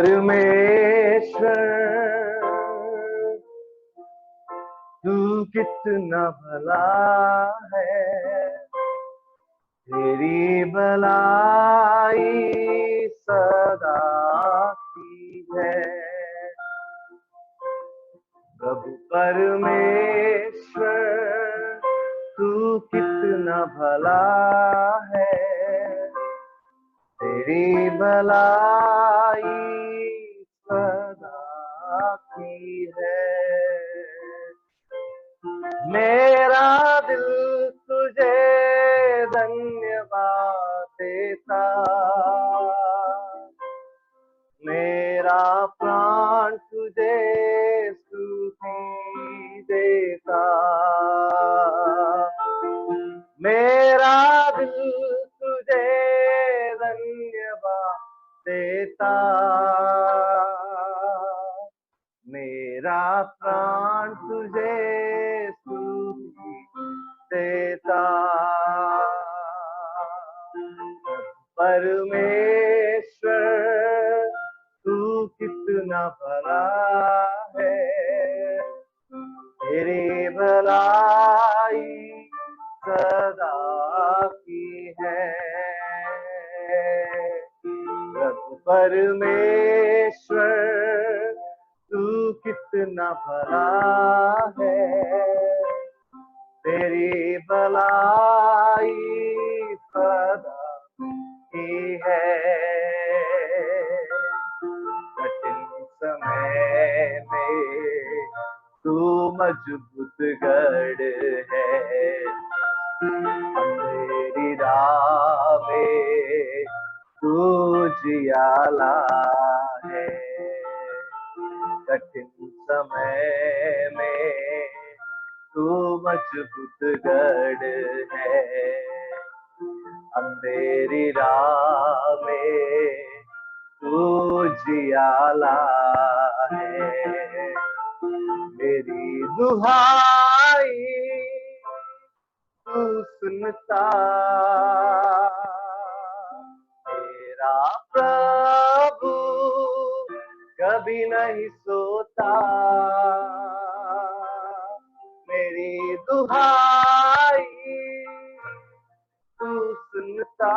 परमेश्वर तू कितना भला है, तेरी भलाई सदा की है। प्रभु परमेश्वर तू कितना भला है, तेरी भलाई सदा की है। मेरा दिल तुझे धन्यवाद देता, मेरा प्राण तुझे स्तुति देता। मेरा दिल तुझे धन्यवाद देता, मेरा प्राण तुझे स्तुति देता। परमेश्वर तू कितना भला है, तेरी भलाई सदा की है। प्रभु परमेश्वर तू कितना भला है, तेरी भलाई सदा की है। कठिन समय में तू मजबूत गढ़ है, अंधेरी राह में तू जियाला है। कठिन समय में तू मजबूत गढ़ है, अंधेरी राह में तू जियाला है। मेरी दुहाई तू सुनता, मेरा प्रभु कभी नहीं सोता। मेरी दुहाई तू सुनता,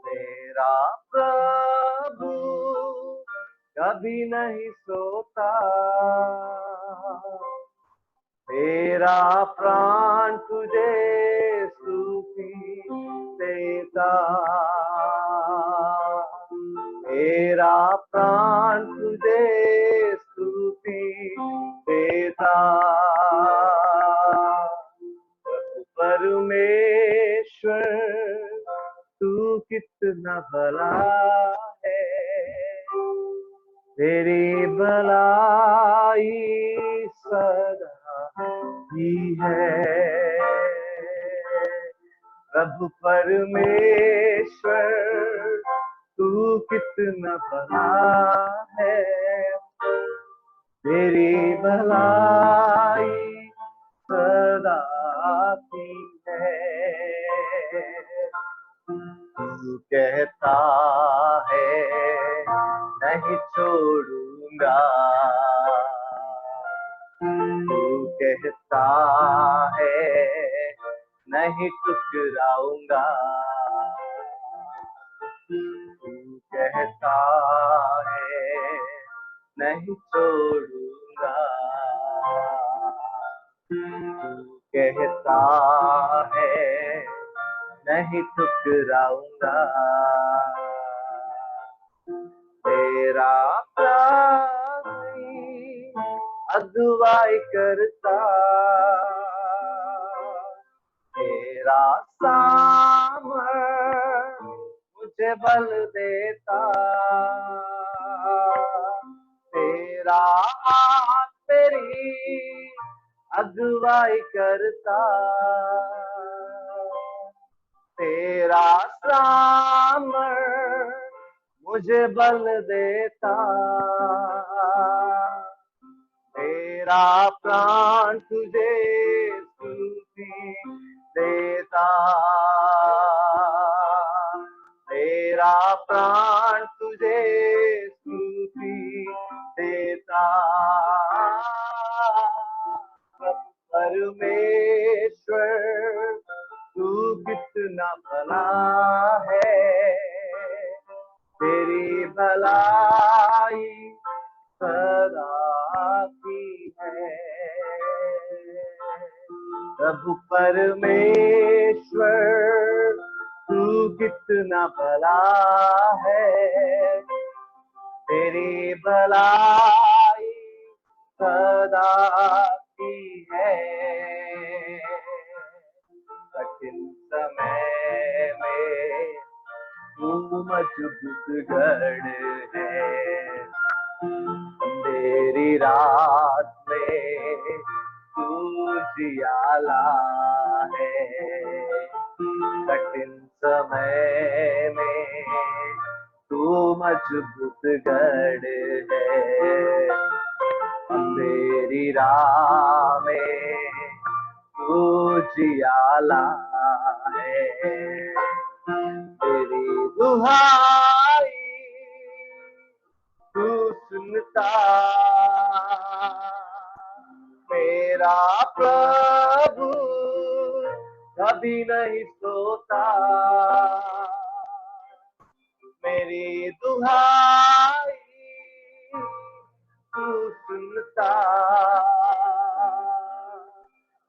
मेरा प्रभु कभी नहीं सोता। मेरा प्राण तुझे स्तुति देता, मेरा प्राण तुझे स्तुति देता। परमेश्वर तू कितना भला है, तेरी भलाई सदा ही है। प्रभु परमेश्वर तू कितना भला है, तेरी भलाई सदा की है। तू कहता है नहीं छोड़ूंगा, तू कहता है नहीं ठुकराऊंगा, तू कहता है नहीं छोड़ूंगा, तू कहता है नहीं ठुकराऊंगा। तेरा प्राणी अगुवाई करता, तेरा सामर्थ मुझे बल देता, तेरा हाथ तेरी अगुवाई करता, तेरा सामर्थ मुझे बल देता। तेरा प्राण तुझे स्तुति देता, तेरा प्राण तुझे स्तुति देता। परमेश्वर तू कितना भला है, तेरी भलाई सदा की है। प्रभु परमेश्वर तू कितना भला है, तेरी भलाई सदा की है। कठिन समय में तू मजबूत गढ़ है, अंधेरी रात में तू जियाला है। कठिन समय में तू मजबूत गढ़ है, अंधेरी राह में तू जियाला है। तेरी दुहाई तू सुनता, मेरा प्रभु कभी नहीं सोता। मेरी दुहाई तू सुनता,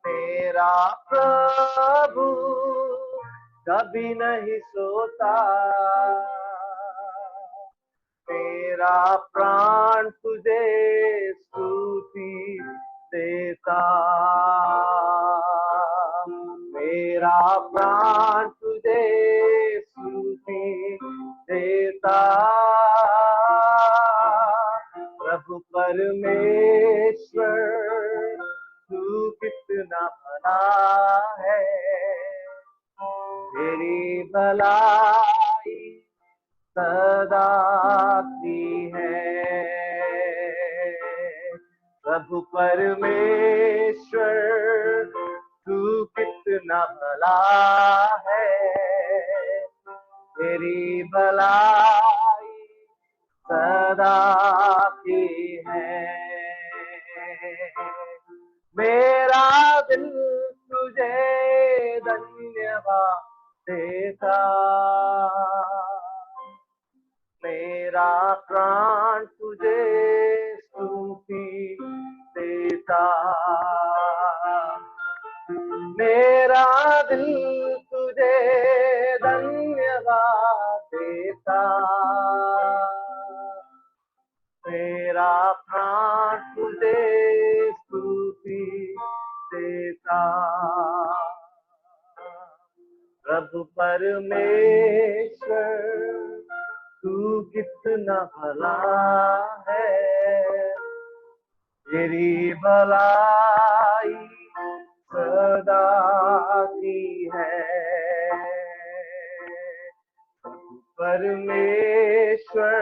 मेरा प्रभु कभी नहीं सोता। मेरा प्राण तुझे स्तुति देता, मेरा प्राण तुझे स्तुति देता। प्रभु परमेश्वर तू कितना भला है, तेरी भलाई सदा की है। प्रभु परमेश्वर तू कितना भला है, तेरी भलाई सदा की है। मेरा दिल तुझे धन्यवाद देता, मेरा प्राण तुझे स्तुति देता। मेरा दिल तुझे धन्यवाद देता, मेरा प्राण तुझे स्तुति देता। प्रभु परमेश्वर तू कितना भला है, तेरी भलाई सदा की है। परमेश्वर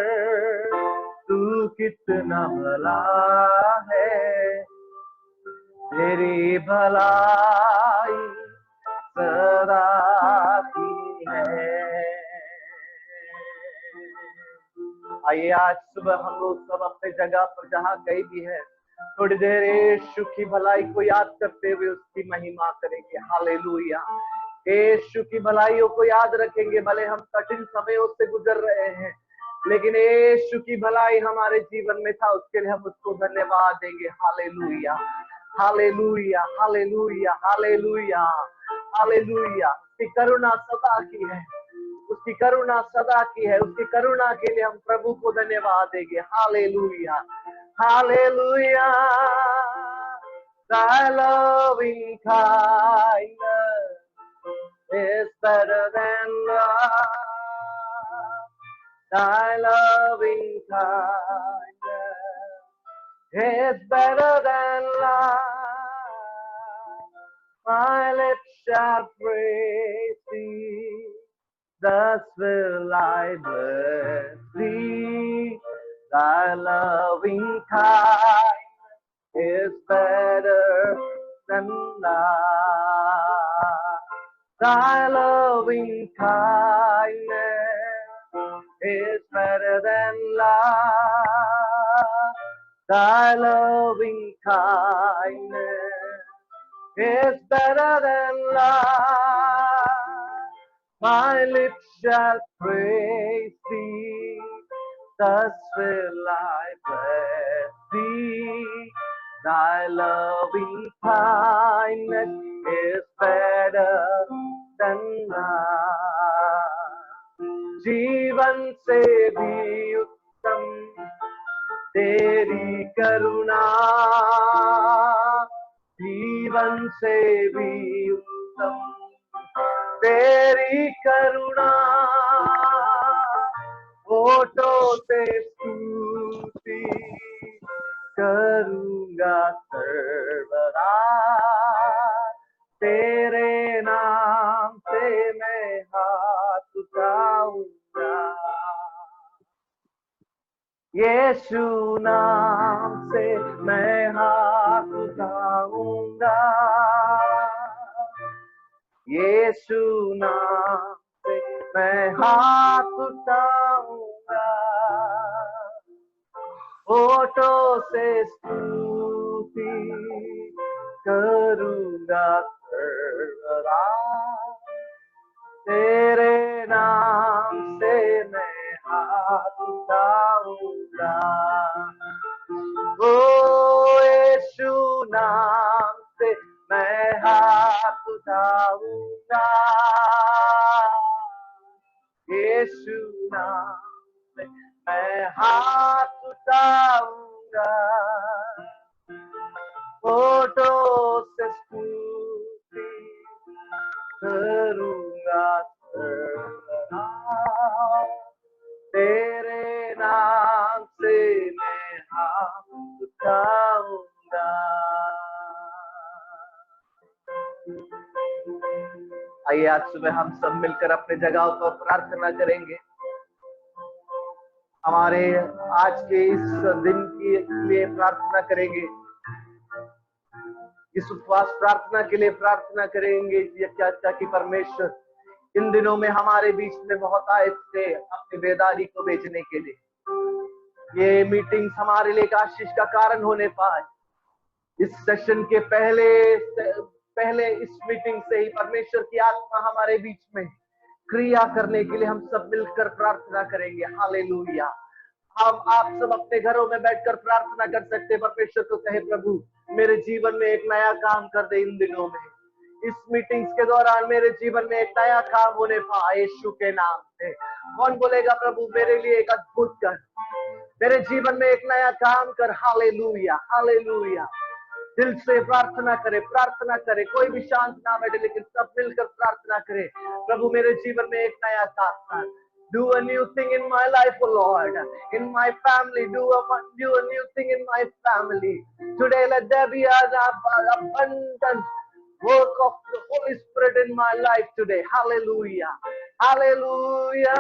तू कितना भला है, तेरी भलाई सदा की है। आइए आज सुबह हम लोग सब अपने जगह पर जहाँ कहीं भी है, थोड़ी देर यीशु की भलाई को याद करते हुए उसकी महिमा करेंगे। हालेलुया। यीशु की भलाइयों को याद रखेंगे। भले हम कठिन समयों से गुजर रहे हैं, लेकिन यीशु की भलाई हमारे जीवन में था, उसके लिए हम उसको धन्यवाद देंगे। हालेलुया, हालेलुया, हालेलुया, हालेलुया, हालेलुया। उसकी करुणा सदा की है, उसकी करुणा सदा की है। उसकी करुणा के लिए हम प्रभु को धन्यवाद देंगे। हालेलुया, hallelujah. Thy loving kindness is better than love. Thy loving kindness is better than love. My lips shall praise thee, thus will I bless thee. Thy loving kindness is better than love. Thy loving kindness Thy loving kindness is better than life. My lips shall praise thee, thus will I bless thee. Thy loving kindness is better than life. जीवन से भी उत्तम तेरी करुणा, जीवन से भी उत्तम तेरी करुणा, होठों से स्तुति करूंगा सर्वदा, तेरे नाम से मैं हाथ उठाऊंगा, यीशु नाम से मैं हाथ उठाऊंगा, यीशु नाम से मैं हाथ उठाऊंगा, होठों से स्तुति करूंगा सर्वदा, तेरे नाम से मैं हाथ उठाऊंगा, ओ यीशु नाम से मैं हाथ उठाऊंगा, यीशु नाम से मैं हाथ उठाऊंगा, होठों से स्तुति करूंगा सर्वदा, तेरे नाम से मैं हाथ उठाऊंगा। आइए आज सुबह हम सब मिलकर अपने जगहों पर प्रार्थना करेंगे। हमारे आज के इस दिन के लिए प्रार्थना करेंगे, इस उपवास प्रार्थना के लिए प्रार्थना करेंगे ताकि परमेश्वर इन दिनों में हमारे बीच में बहुत आए थे अपनी बेदारी को बेचने के लिए। ये मीटिंग्स हमारे लिए एक आशीष का कारण होने पाए। इस सेशन के पहले इस मीटिंग से ही परमेश्वर की आत्मा हमारे बीच में क्रिया करने के लिए हम सब मिलकर प्रार्थना करेंगे। हालेलुया। हम आप सब अपने घरों में बैठकर प्रार्थना कर सकते हैं। परमेश्वर को कहे, प्रभु मेरे जीवन में एक नया काम कर दे इन दिनों में, इस मीटिंग्स के दौरान मेरे जीवन में एक नया काम होने पाए यीशु के नाम से। कौन बोलेगा, प्रभु मेरे लिए एक अद्भुत कर, मेरे जीवन में एक नया काम कर। Hallelujah, hallelujah. दिल से प्रार्थना करे, कोई भी शांत ना बैठे, लेकिन सब मिलकर प्रार्थना करे, प्रभु मेरे जीवन में एक नया काम कर। Do a new thing in my life, O Lord. In my family, do a new thing in my family. Today, let there be an abundant work of the Holy Spirit in my life today. Hallelujah. Hallelujah.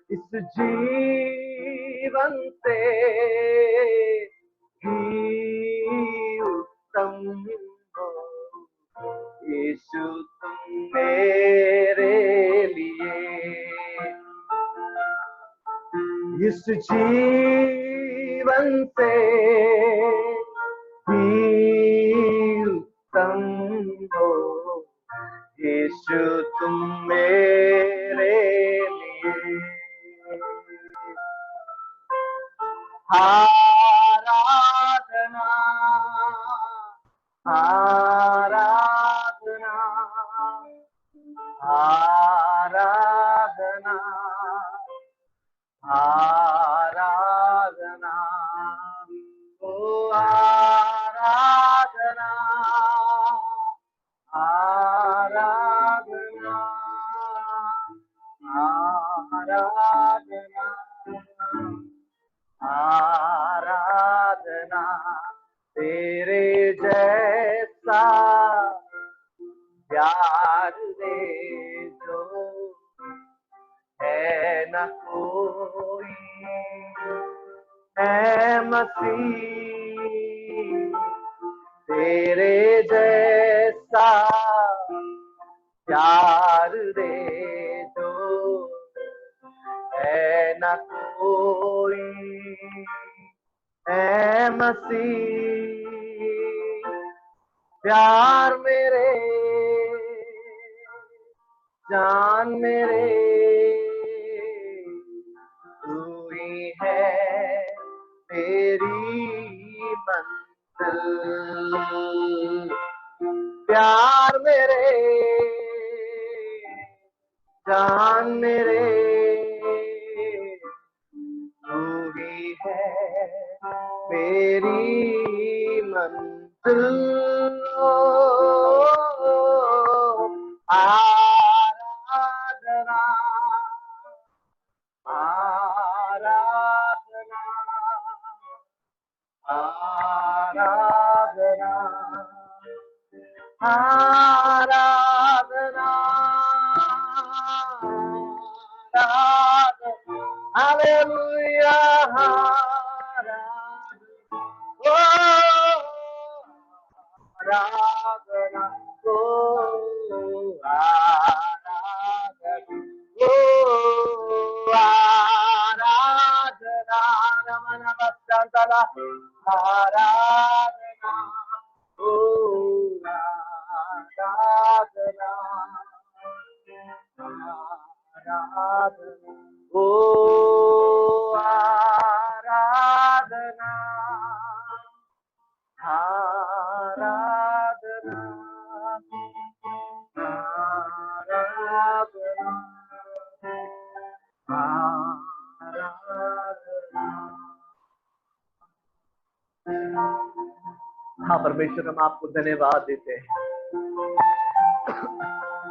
इस जीवन से ही उत्तम हो यीशु तुम मेरे लिए, इस जीवन से ही उत्तम हो यीशु तुम मेरे लिए। आराधना आराधना आराधना आराधना, ओ आराधना आराधना आराधना आराधना, तेरे जैसा प्यार दे जो है न कोई, है मसीह तेरे जैसा प्यार दे जो है न कोई, ऐ मसीह प्यार मेरे, जान मेरे, तू ही है मेरी मंजिल। प्यार मेरे, जान मेरे, तू ही है मेरी मंजिल। आराधना, आराधना, आराधना, आराधना, आराधना, हालेलुया, आराधना, ओ आराधना, ओ आराधना, नमन बच्चंतला, आराधना, ओ आराधना, आराधना, ओ आराधना, आराधना, आराधना, आराधना। हाँ परमेश्वर, हम आपको धन्यवाद देते हैं,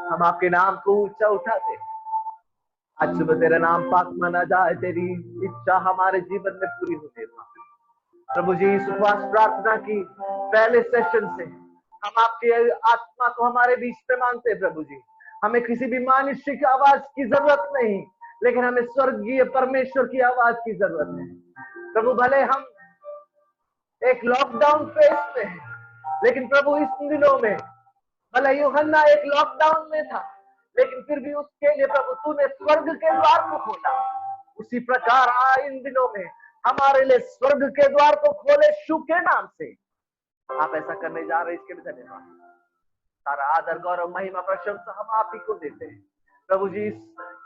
हम आपके नाम को ऊंचा उठाते हैं। आज सुबह तेरा नाम पाक माना जाए, तेरी इच्छा हमारे जीवन में पूरी होने पाए। प्रभु जी, इस उपवास प्रार्थना की पहले सेशन से हम आपके आत्मा को हमारे बीच में मांगते हैं। प्रभु जी, हमें किसी भी मानुष्य की आवाज की जरूरत नहीं, लेकिन हमें स्वर्गीय परमेश्वर की आवाज की जरूरत है। प्रभु, भले हम एक लॉकडाउन फेज में है, लेकिन प्रभु इस दिनों में, भले यूहन्ना एक लॉकडाउन में था, लेकिन फिर भी उसके लिए प्रभु तूने स्वर्ग के द्वार को खोला। उसी प्रकार इन दिनों में हमारे लिए स्वर्ग के द्वार को खोले यीशु के नाम से। आप ऐसा करने जा रहे हैं, इसके लिए धन्यवाद। सारा आदर, गौरव, महिमा, प्रशंसा हम आप ही को देते हैं। प्रभु जी, इस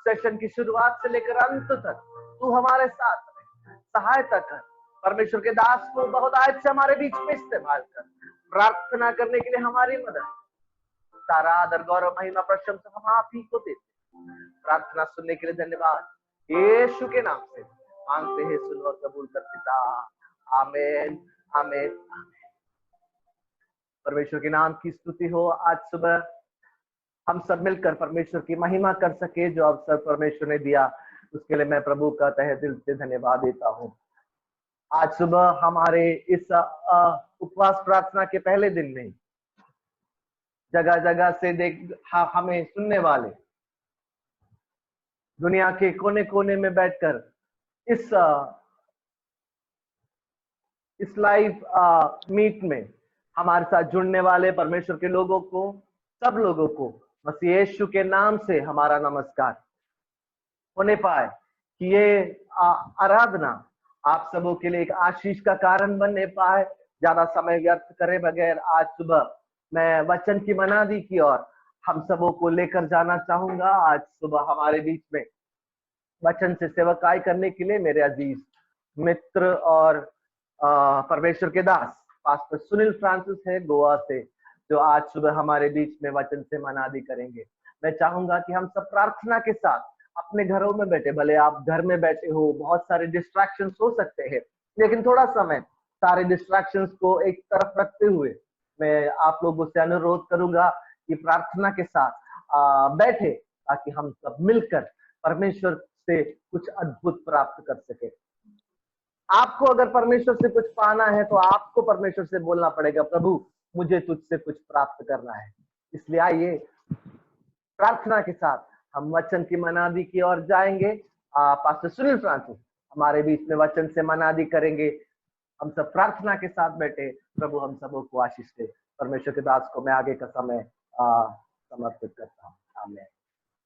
सेशन की शुरुआत से लेकर अंत तक तू हमारे साथ रहे, सहायता कर। परमेश्वर के दास को बहुत आज से हमारे बीच में इस्तेमाल कर, प्रार्थना करने के लिए हमारी मदद। सारा आदर, गौरव, महिमा, प्रशंसा हम आप ही को देते हैं। प्रार्थना सुनने के लिए धन्यवाद, यीशु के नाम से मांगते हैं, सुनो और कबूल कर पिता, आमीन, आमीन, आमीन। परमेश्वर के नाम की स्तुति हो। आज सुबह हम सब मिलकर परमेश्वर की महिमा कर सके, जो अवसर परमेश्वर ने दिया, उसके लिए मैं प्रभु का तहे दिल से धन्यवाद देता हूँ। आज सुबह हमारे इस उपवास प्रार्थना के पहले दिन में जगह जगह से हमें सुनने वाले, दुनिया के कोने कोने में बैठकर इस लाइव मीट में हमारे साथ जुड़ने वाले परमेश्वर के लोगों को, सब लोगों को मसीह यीशु के नाम से हमारा नमस्कार होने पाए कि ये आराधना आप सबों के लिए एक आशीष का कारण बनने पाए। ज्यादा समय व्यर्थ करे बगैर आज सुबह मैं वचन की मनादी की और हम सबों को लेकर जाना चाहूंगा। आज सुबह हमारे बीच में वचन से सेवकाई करने के लिए मेरे अजीज मित्र और परमेश्वर के दास पास्टर सुनील फ्रांसिस है गोवा से, जो आज सुबह हमारे बीच में वचन से मनादी करेंगे। मैं चाहूंगा कि हम सब प्रार्थना के साथ अपने घरों में बैठे, भले आप घर में बैठे हो, बहुत सारे डिस्ट्रैक्शंस हो सकते हैं, लेकिन थोड़ा समय सारे डिस्ट्रैक्शंस को एक तरफ रखते हुए मैं आप लोगों से अनुरोध करूंगा कि प्रार्थना के साथ बैठे, ताकि हम सब मिलकर परमेश्वर से कुछ अद्भुत प्राप्त कर सके। आपको अगर परमेश्वर से कुछ पाना है तो आपको परमेश्वर से बोलना पड़ेगा, प्रभु मुझे तुझसे कुछ प्राप्त करना है। इसलिए आइए प्रार्थना के साथ हम वचन की मनादी की ओर जाएंगे। पास्टर सुनील फ्रांसिस हमारे बीच में वचन से मनादी करेंगे। हम सब प्रार्थना के साथ बैठे, प्रभु हम सबों को आशीष दे। परमेश्वर के दास को मैं आगे का समय समर्पित करता हूँ। आमीन।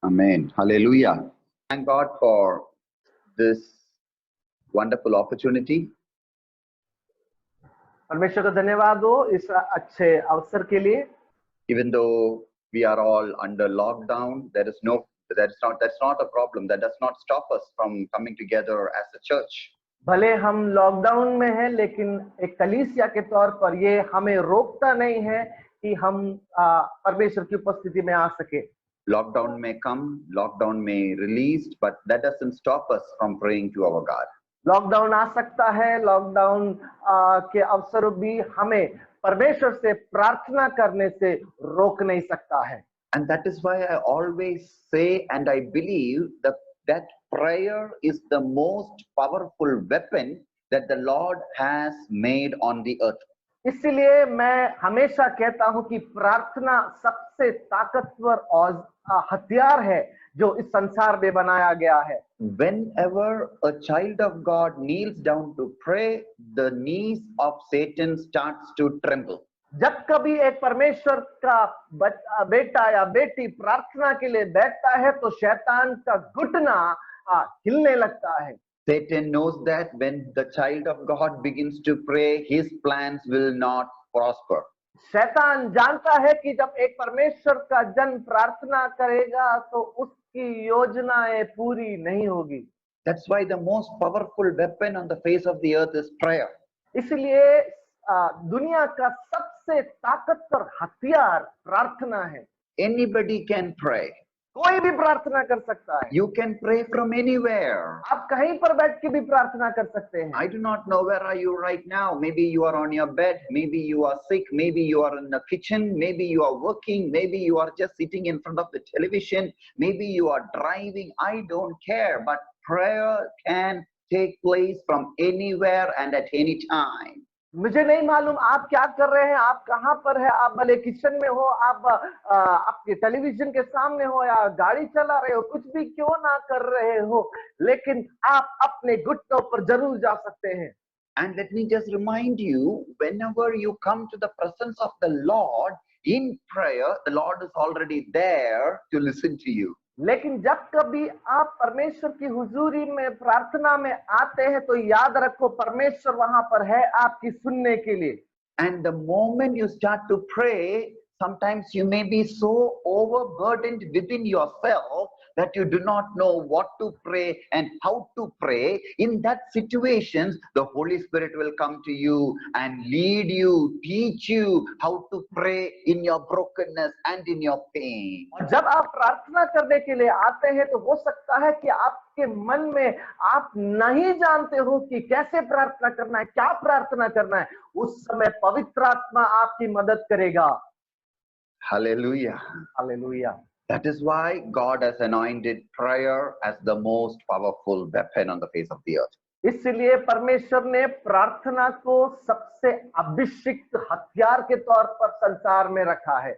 Amen. Hallelujah. Thank God for this wonderful opportunity परमेश्वर को धन्यवाद हो इस अच्छे अवसर के लिए। Even though we are all under lockdown, that's not a problem. That does not stop us from coming together as a church. भले हम लॉकडाउन में हैं, लेकिन एक कलीसिया के तौर पर ये हमें रोकता नहीं है कि हम परमेश्वर की उपस्थिति में आ सके। Lockdown may come, lockdown may released, but that doesn't stop us from praying to our God. Lockdown आ सकता है, लॉकडाउन के अवसर भी हमें परमेश्वर से प्रार्थना करने से रोक नहीं सकता है। And that is why I always say, and I believe that prayer is the most powerful weapon that the Lord has made on the earth. इसलिए मैं हमेशा कहता हूं कि प्रार्थना सबसे ताकतवर और हथियार है जो इस संसार में बनाया गया है। Whenever a child of God kneels down to pray, the knees of Satan starts to tremble. जब कभी एक परमेश्वर का बेटा या बेटी प्रार्थना के लिए बैठता है तो शैतान का घुटना हिलने लगता है। Satan knows that when the child of God begins to pray, his plans will not prosper. शैतान जानता है कि जब एक परमेश्वर का जन प्रार्थना करेगा तो उसकी योजनाएं पूरी नहीं होगी। That's why the most powerful weapon on the face of the earth is prayer. इसलिए दुनिया का सबसे ताकतवर हथियार प्रार्थना है। Anybody can pray. कोई भी प्रार्थना कर सकता है। You can pray from anywhere. आप कहीं पर बैठ के भी प्रार्थना कर सकते हैं। I do not know where are you right now. Maybe you are on your bed. Maybe you are sick. Maybe you are in the kitchen. Maybe you are working. Maybe you are just sitting in front of the television. Maybe you are driving. I don't care. But prayer can take place from anywhere and at any time. मुझे नहीं मालूम आप क्या कर रहे हैं, आप कहाँ पर है, आप भले किचन में हो, आप आपके टेलीविजन के सामने हो या गाड़ी चला रहे हो, कुछ भी क्यों ना कर रहे हो, लेकिन आप अपने घुटनों पर जरूर जा सकते हैं। And let me just remind you, whenever you come to the presence of the Lord in prayer, the Lord is already there to listen to you. लेकिन जब कभी आप परमेश्वर की हुजूरी में प्रार्थना में आते हैं तो याद रखो परमेश्वर वहां पर है आपकी सुनने के लिए। And the moment you start to pray, sometimes you may be so overburdened within yourself that you do not know what to pray and how to pray. In that situations, the Holy Spirit will come to you and lead you, teach you how to pray in your brokenness and in your pain. और जब आप प्रार्थना करने के लिए आते हैं तो हो सकता है कि आपके मन में आप नहीं जानते हो कि कैसे प्रार्थना करना है, क्या प्रार्थना करना है। उस समय पवित्र आत्मा आपकी मदद करेगा। Hallelujah. Hallelujah. That is why God has anointed prayer as the most powerful weapon on the face of the earth. इसलिए परमेश्वर ने प्रार्थना को सबसे अभिषिक्त हथियार के तौर पर संसार में रखा है।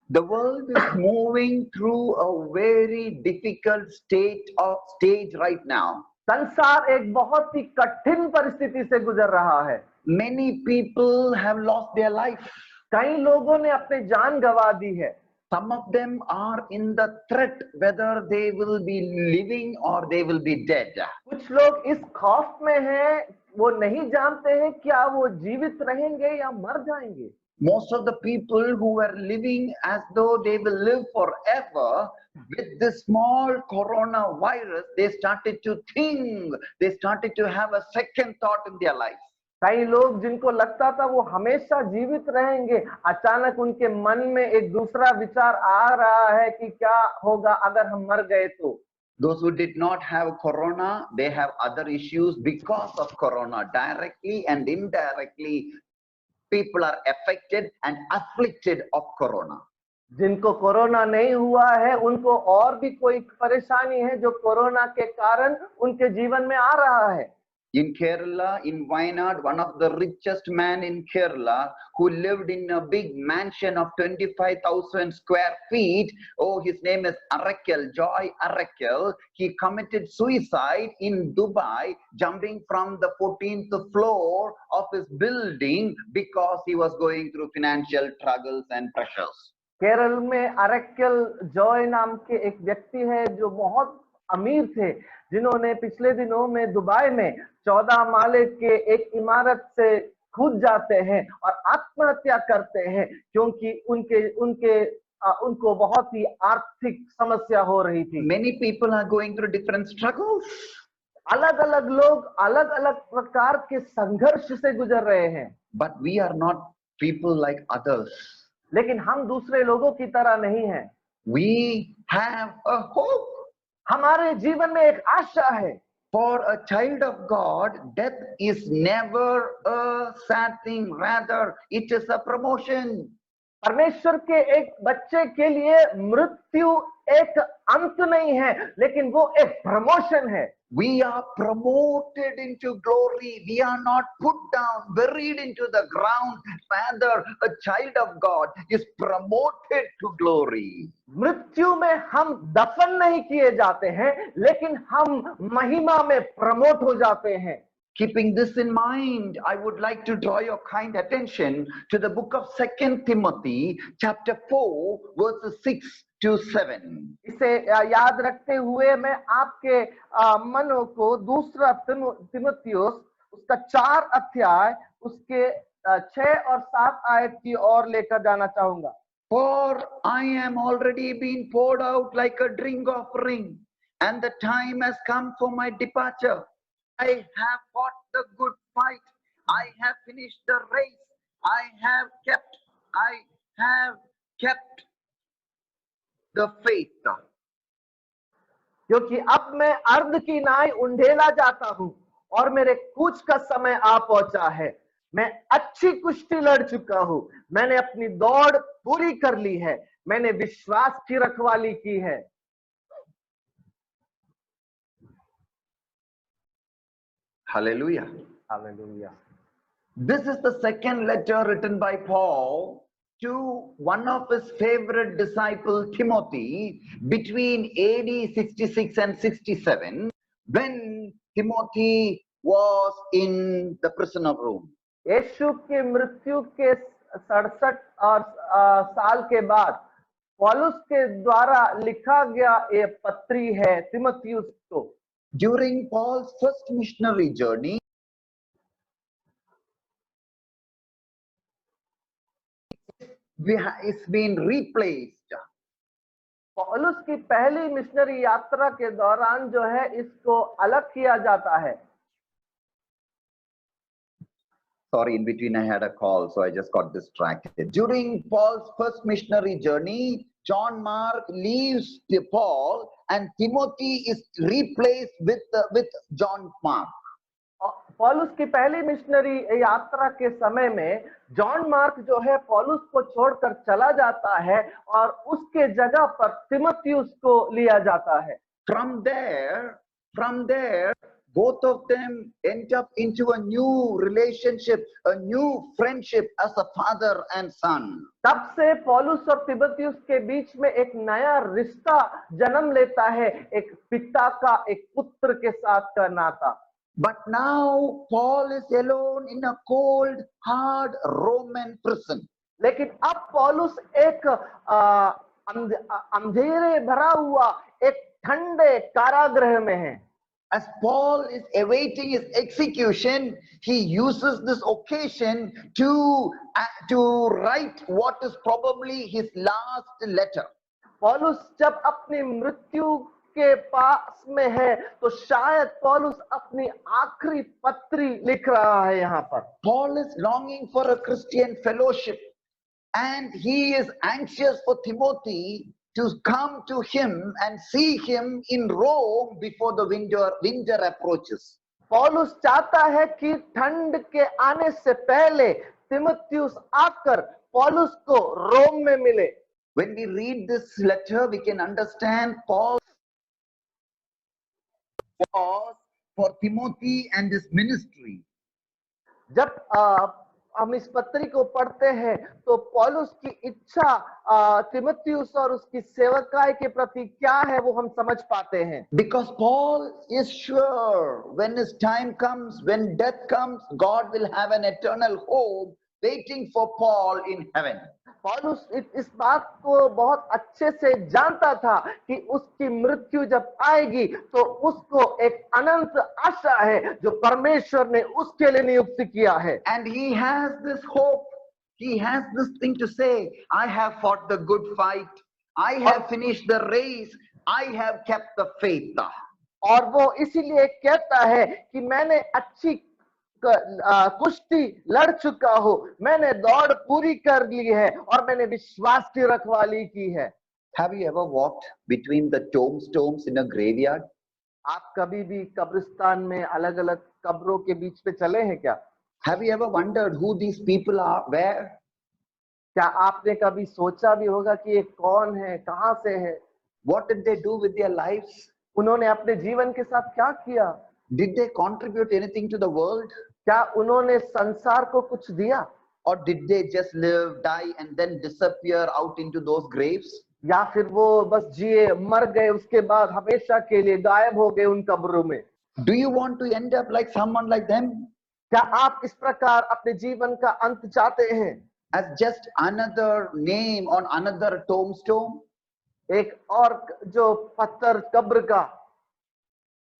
The world is moving through a very difficult stage right now. संसार एक बहुत ही कठिन परिस्थिति से गुजर रहा है। Many people have lost their life. कई लोगों ने अपनी जान गंवा दी है। Some of them are in the threat whether they will be living or they will be dead. कुछ लोग इस खौफ में हैं, वो नहीं जानते हैं क्या वो जीवित रहेंगे या मर जाएंगे। Most of the people who were living as though they will live forever with this small coronavirus, they started to think, they started to have a second thought in their life. कई लोग जिनको लगता था वो हमेशा जीवित रहेंगे, अचानक उनके मन में एक दूसरा विचार आ रहा है कि क्या होगा अगर हम मर गए तो। Those who did not have corona, they have other issues because of corona. Directly and indirectly, people are affected and afflicted of corona. जिनको कोरोना नहीं हुआ है उनको और भी कोई परेशानी है जो कोरोना के कारण उनके जीवन में आ रहा है। In Kerala, in Wayanad, one of the richest man in Kerala who lived in a big mansion of 25,000 square feet. Oh, his name is Arakel, Joy Arakel. He committed suicide in Dubai, jumping from the 14th floor of his building because he was going through financial struggles and pressures. Kerala में Arakkal Joy नाम के एक व्यक्ति है जो बहुत अमीर थे, जिन्होंने पिछले दिनों में दुबई में 14 माले के एक इमारत से कूद जाते हैं और आत्महत्या करते हैं, क्योंकि उनको बहुत ही आर्थिक समस्या हो रही थी। Many people are going through different struggles. अलग अलग लोग अलग अलग प्रकार के संघर्ष से गुजर रहे हैं, But we are not people like others. लेकिन हम दूसरे लोगों की तरह नहीं हैं। We have a hope. हमारे जीवन में एक आशा है। For a child of God, death is never a sad thing. Rather, it is a promotion. परमेश्वर के एक बच्चे के लिए मृत्यु एक अंत नहीं है, लेकिन वो एक प्रमोशन है। We are promoted into glory. We are not put down, buried into the ground. Rather, a child of God is promoted to glory. मृत्यु में हम दफन नहीं किए जाते हैं, लेकिन हम महिमा में प्रमोट हो जाते हैं। Keeping this in mind, I would like to draw your kind attention to the book of 2 Timothy, chapter 4, verses 6 to 7. इसे याद रखते हुए मैं आपके मनों को दूसरा तिमुथियुस उसका 4 अध्याय उसके 6 और 7 आयत की ओर लेकर जाना चाहूंगा। For I am already been poured out like a drink offering, and the time has come for my departure. I have fought the good fight. I have finished the race. I have kept the faith. क्योंकि अब मैं अर्ध की नाई उंडेला जाता हूं और मेरे कूच का समय आ पहुंचा है। मैं अच्छी कुश्ती लड़ चुका हूं, मैंने अपनी दौड़ पूरी कर ली है, मैंने विश्वास की रखवाली की है। Hallelujah. Hallelujah. This is the second letter written by Paul to one of his favorite disciple, Timothy, between AD 66 and 67, when Timothy was in the prison of Rome. यीशु की मृत्यु के 67 साल के बाद पौलुस के द्वारा लिखा गया ये पत्री है तिमुथियुस को। During Paul's first missionary journey, it's been replaced. पौलुस की पहली मिशनरी यात्रा के दौरान जो है इसको अलग किया जाता है। Sorry, in between I had a call, so I just got distracted. During Paul's first missionary journey, John Mark leaves Paul and Timothy is replaced with John Mark. पौलुस की पहली मिशनरी यात्रा के समय में जॉन मार्क जो है पौलुस को छोड़कर चला जाता है और उसके जगह पर तिमुथियुस को लिया जाता है। From there, both of them end up into a new relationship, a new friendship as a father and son. तब से पौलुस और तिमुथियुस के बीच में एक नया रिश्ता जन्म लेता है, एक पिता का एक पुत्र के साथ का नाता। But now Paul is alone in a cold, hard Roman prison. लेकिन अब पौलुस एक अंधेरे भरा हुआ एक ठंडे कारागृह में है। As Paul is awaiting his execution, he uses this occasion to write what is probably his last letter. पौलुस जब अपनी मृत्यु के पास में है तो शायद पौलुस अपनी आखिरी पत्री लिख रहा है। यहाँ पर Paul is longing for a Christian fellowship and he is anxious for Timothy to come to him and see him in Rome before the winter approaches. पौलुस चाहता है कि ठंड के आने से पहले तिमुथियुस आकर पौलुस को रोम में मिले। When we read this letter, we can understand Paul was for Timothy and his ministry. जब हम इस पत्री को पढ़ते हैं तो पौलुस की इच्छा तिमुथियुस और उसकी सेवकाई के प्रति क्या है वो हम समझ पाते हैं। Because Paul is sure when his time comes, when death comes, God will have an eternal home waiting for Paul in heaven. पौलुस इस बात को बहुत अच्छे से जानता था कि उसकी मृत्यु जब आएगी तो उसको एक अनंत आशा है जो परमेश्वर ने उसके लिए नियुक्त किया है। And he has this hope. He has this thing to say, I have fought the good fight. I have finished the race. I have kept the faith. और वो इसीलिए कहता है कि मैंने अच्छी कुश्ती लड़ चुका हूं, मैंने दौड़ पूरी कर ली है और मैंने विश्वास की रखवाली की है। Have you ever walked between the tombstones in a graveyard? आप कभी भी कब्रिस्तान में अलग अलग कब्रों के बीच पे चले हैं क्या? Have you ever wondered who these people are, where? क्या आपने कभी सोचा भी होगा कि ये कौन है, कहां से है? What did they do with their lives? उन्होंने अपने जीवन के साथ क्या किया? Did they contribute anything to the world? क्या उन्होंने संसार को कुछ दिया? Or did they just live, die, and then disappear out into those graves? या फिर वो बस जिए, मर गए, उसके बाद हमेशा के लिए गायब हो गए उन कब्रों में? Do you want to end up like someone like them? क्या आप इस प्रकार अपने जीवन का अंत चाहते हैं? As just another name on another tombstone? एक और जो पत्थर कब्र का।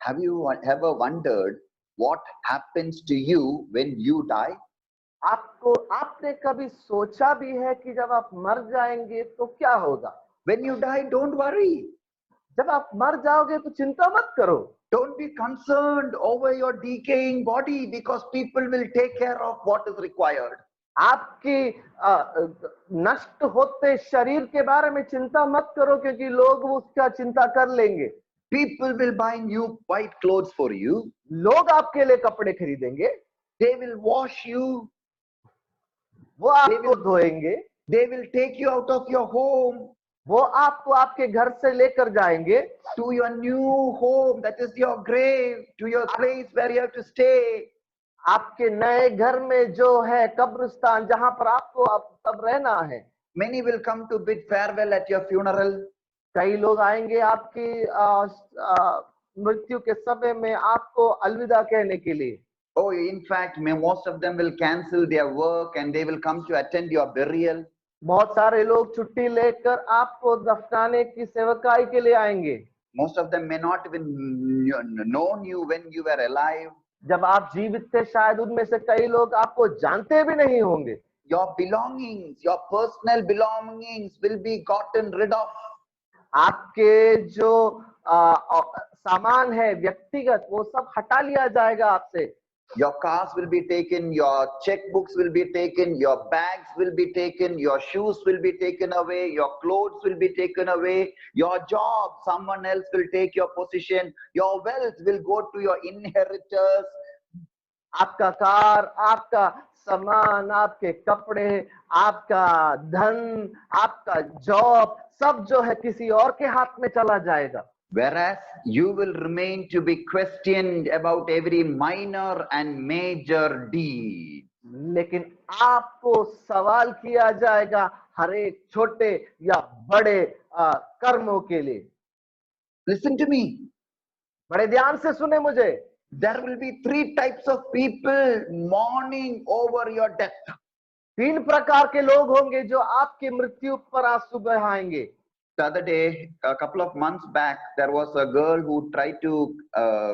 Have you ever wondered what happens to you when you die? आपने कभी सोचा भी है कि जब आप मर जाएंगे तो क्या होगा? When you die, don't worry. जब आप मर जाओगे तो चिंता मत करो। Don't be concerned over your decaying body because people will take care of what is required. आपकी नष्ट होते शरीर के बारे में चिंता मत करो क्योंकि लोग उसका चिंता कर लेंगे। People will buy new white clothes for you. लोग आपके लिए कपड़े खरीदेंगे। They will wash you. वो आपको धोएंगे। They will take you out of your home. वो आपको आपके घर से लेकर जाएंगे to your new home, that is your grave, to your place where you have to stay. आपके नए घर में जो है कब्रिस्तान जहां पर आपको अब तब रहना है। Many will come to bid farewell at your funeral. कई लोग आएंगे आपकी मृत्यु के समय में आपको अलविदा कहने के लिए। Oh, in fact, most of them will cancel their work and they will come to attend your burial. बहुत सारे लोग छुट्टी लेकर आपको दफनाने की सेवकाई के लिए आएंगे। Most of them may not even known you when you were alive. जब आप जीवित थे शायद उनमें से कई लोग आपको जानते भी नहीं होंगे। Your belongings, your personal belongings will be gotten rid of. आपके जो सामान है व्यक्तिगत वो सब हटा लिया जाएगा आपसे। Your cars will be taken, your checkbooks will be taken, your bags will be taken, your shoes will be taken away, your clothes will be taken away, your job, someone else will take your position, your wealth will go to your inheritors. आपका car, आपका सामान, आपके कपड़े, आपका धन, आपका job सब जो है किसी और के हाथ में चला जाएगा। Whereas you will remain to be questioned about every minor and major deed. लेकिन आपको सवाल किया जाएगा हर एक छोटे या बड़े कर्मों के लिए। Listen to me. बड़े ध्यान से सुने मुझे। There will be 3 types of people mourning over your death. 3 प्रकार के लोग होंगे जो आपकी मृत्यु पर आंसू बहाएंगे। The other day, a couple of months back, there was a girl who tried to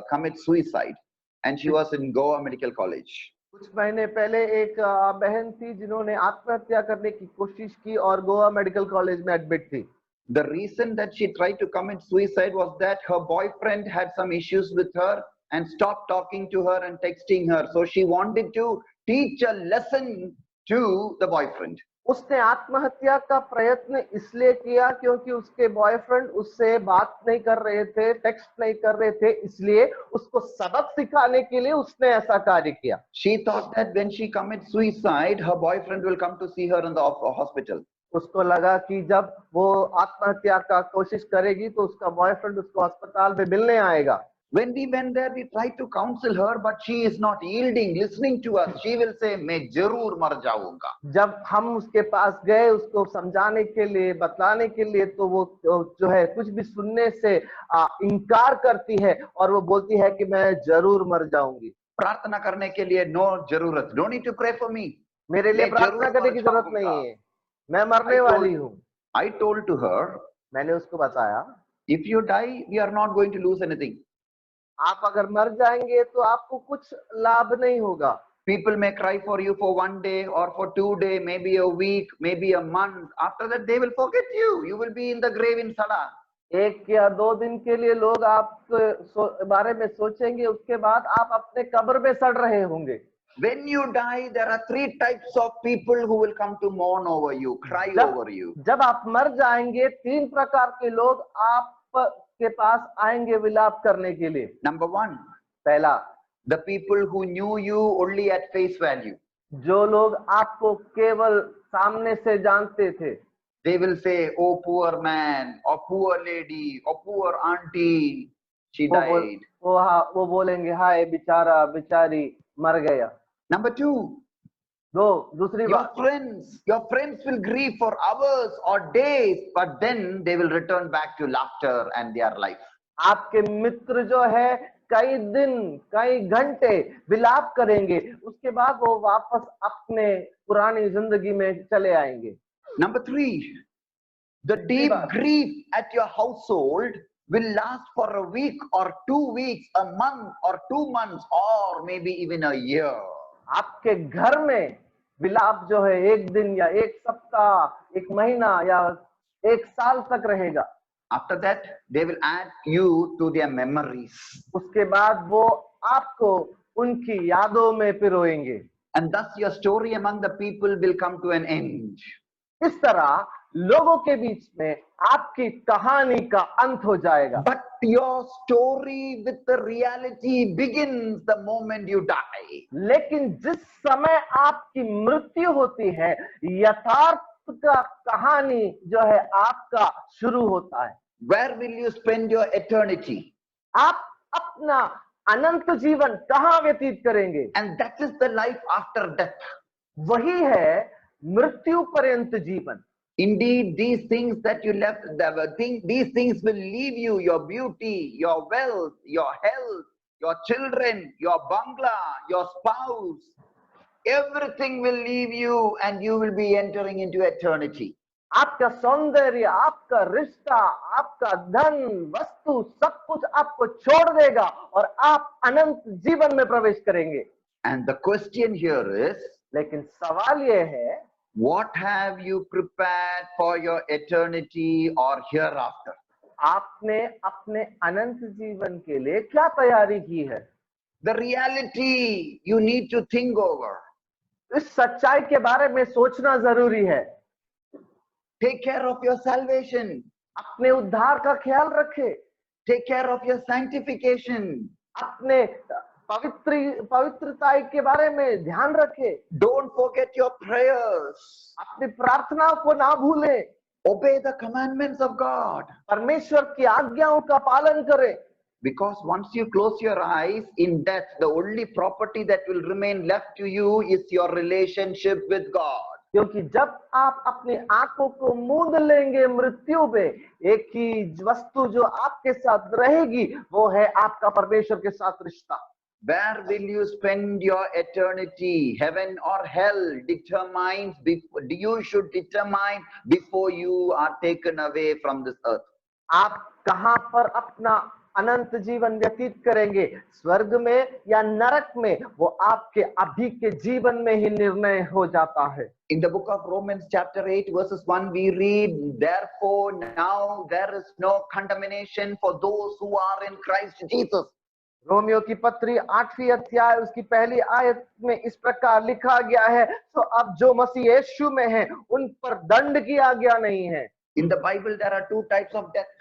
commit suicide, and she was in Goa Medical College. कुछ महीने पहले एक बहन थी जिन्होंने आत्महत्या करने की कोशिश की और गोवा मेडिकल कॉलेज में एडमिट थी। The reason that she tried to commit suicide was that her boyfriend had some issues with her and stopped talking to her and texting her. So she wanted to teach a lesson to the boyfriend. उसने आत्महत्या का प्रयत्न इसलिए किया क्योंकि उसके boyfriend उससे बात नहीं कर रहे थे, टेक्स्ट नहीं कर रहे थे, इसलिए उसको सबक सिखाने के लिए उसने ऐसा कार्य किया। She thought that when she commits suicide, her boyfriend will come to see her in the hospital. उसको लगा कि जब वो आत्महत्या का कोशिश करेगी तो उसका बॉयफ्रेंड उसको अस्पताल में मिलने आएगा। When we went there, we tried to counsel her, but she is not yielding, listening to us. She will say, "मैं जरूर मर जाऊंगा." जब हम उसके पास गए उसको समझाने के लिए, बतलाने के लिए, तो वो जो है कुछ भी सुनने से इनकार करती है और वो बोलती है कि मैं जरूर मर जाऊंगी। प्रार्थना करने के लिए नो जरूरत, no need to pray for me. मेरे लिए प्रार्थना करने की जरूरत नहीं है। मैं मरने वाली हूँ। I told to her, मैंने उसको बताया, if you die, we are not going to lose anything. आप अगर मर जाएंगे तो आपको कुछ लाभ नहीं होगा। People may cry for you for 1 day or for 2 days, maybe a week, maybe a month. After that, they will forget you. You will be in the grave in Sada. 1 या 2 दिन के लिए लोग आपके बारे में सोचेंगे, उसके बाद आप अपने कब्र में सड़ रहे होंगे। When you die, there are 3 types of people who will come to mourn over you, cry over you. जब आप मर जाएंगे 3 प्रकार के लोग आपके पास आएंगे विलाप करने के लिए। Number 1, पहला, the people who knew you only at face value. जो लोग आपको केवल सामने से जानते थे। They will say, oh poor man, or poor lady, or poor auntie, she died. वो बोलेंगे, हाय बेचारा बेचारी मर गया। Number 2, दूसरी बात, your friends will grieve for hours or days, but then they will return back to laughter and their life. आपके मित्र जो है कई दिन कई घंटे विलाप करेंगे, उसके बाद वो वापस अपने पुरानी जिंदगी में चले आएंगे। Number 3, the deep grief at your household will last for a week or 2 weeks, a month or 2 months, or maybe even a year. आपके घर में विलाप जो है 1 दिन या 1 सप्ताह, 1 महीना या 1 साल तक रहेगा। After that, they will add you to their memories. उसके बाद वो आपको उनकी यादों में पिरोएंगे। And thus your story among the people will come to an end. इस तरह लोगों के बीच में आपकी कहानी का अंत हो जाएगा। But your story with the reality begins the moment you die. लेकिन जिस समय आपकी मृत्यु होती है, यथार्थ का कहानी जो है आपका शुरू होता है। Where will you spend your eternity? आप अपना अनंत जीवन कहाँ व्यतीत करेंगे? And that is the life after death. वही है मृत्यु पर्यंत जीवन। Indeed, these things that you left, these things will leave you, your beauty, your wealth, your health, your children, your bungalow, your spouse. Everything will leave you and you will be entering into eternity. आपका सौंदर्य, आपका रिश्ता, आपका धन, वस्तु, सब कुछ आपको छोड़ देगा और आप अनंत जीवन में प्रवेश करेंगे। And the question here is, लेकिन सवाल ये है, what have you prepared for your eternity or hereafter? आपने अपने अनंत जीवन के लिए क्या तैयारी की है? The reality you need to think over. इस सच्चाई के बारे में सोचना जरूरी है। Take care of your salvation. अपने उद्धार का ख्याल रखें। Take care of your sanctification. अपने पवित्रता के बारे में ध्यान रखें। Don't forget your prayers. अपनी प्रार्थनाओं को ना भूलें। Obey the commandments of God. परमेश्वर की आज्ञाओं का पालन करें। Because once you close your eyes in death, the only property that will remain left to you is your relationship with God. क्योंकि जब आप अपनी आंखों को मूंद लेंगे मृत्यु में, एक ही वस्तु जो आपके साथ रहेगी वो है आपका परमेश्वर के साथ रिश्ता। Where will you spend your eternity? Heaven or hell determines, you should determine before you are taken away from this earth. आप कहां पर अपना अनंत जीवन व्यतीत करेंगे, स्वर्ग में या नरक में, वो आपके अभी के जीवन में ही निर्णय हो जाता है। In the book of Romans chapter 8 verses 1 we read, therefore now there is no condemnation for those who are in Christ Jesus. Romeo की पत्री 8वीं अध्याय उसकी पहली आयत में इस प्रकार लिखा गया है, तो अब जो मसीह यीशु में है उन पर दंड की आज्ञा नहीं है। In the Bible there are 2 types of death.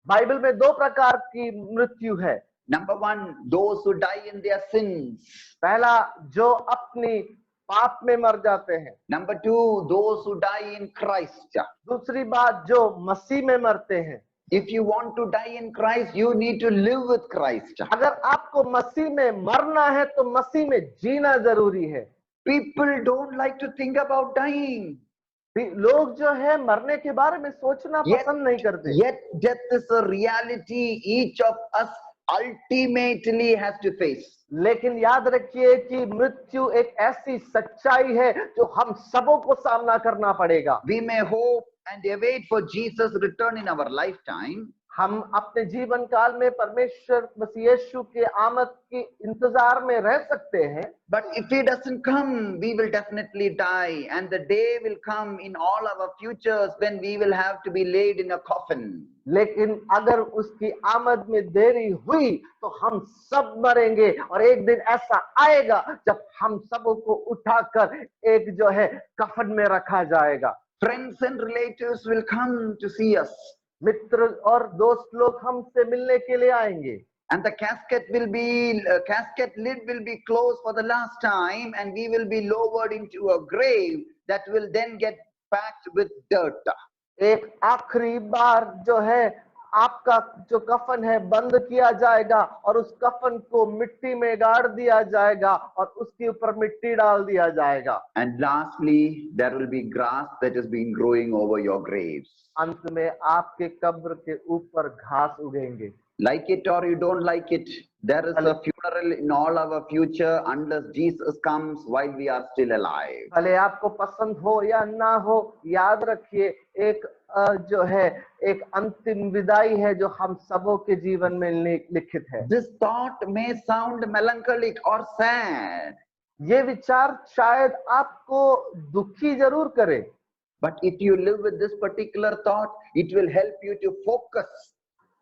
Bible में 2 प्रकार की मृत्यु है। Number 1, those who die in their sins. पहला, जो अपनी पाप में मर जाते हैं। Number 2, those who die in Christ. दूसरी बात, जो मसीह में मरते हैं। If you want to die in Christ, you need to live with Christ. अगर आपको मसीह में मरना है तो मसीह में जीना जरूरी है। People don't like to think about dying. लोग जो है मरने के बारे में सोचना पसंद नहीं करते। Yet death is a reality each of us ultimately has to face. लेकिन याद रखिए कि मृत्यु एक ऐसी सच्चाई है जो हम सबों को सामना करना पड़ेगा। We may hope and await for Jesus' return in our lifetime, हम अपने जीवन काल में परमेश्वर मसीह यीशु के आमद के इंतजार में रह सकते हैं, but if he doesn't come, we will definitely die, and the day will come in all our futures when we will have to be laid in a coffin. लेकिन अगर उसकी आमद में देरी हुई तो हम सब मरेंगे, और एक दिन ऐसा आएगा जब हम सबों को उठाकर एक जो है कफन में रखा जाएगा। Friends and relatives will come to see us, मित्र और दोस्त लोग हमसे मिलने के लिए आएंगे, and the casket lid will be closed for the last time, and we will be lowered into a grave that will then get packed with dirt. एक आखिरी बार जो है आपका जो कफन है बंद किया जाएगा, और उस कफन को मिट्टी में गाड़ दिया जाएगा और उसके ऊपर मिट्टी डाल दिया जाएगा। And lastly, there will be grass that has been growing over your graves. अंत में आपके कब्र के ऊपर घास उगेंगे। Like it or you don't like it, there is a funeral in all our future unless Jesus comes while we are still alive. भले आपको पसंद हो या ना हो, याद रखिए एक जो है एक अंतिम विदाई है जो हम सबों के जीवन में लिखित है। This thought may sound melancholic or sad, ये विचार शायद आपको दुखी जरूर करे, but if you live with this particular thought, it will help you to focus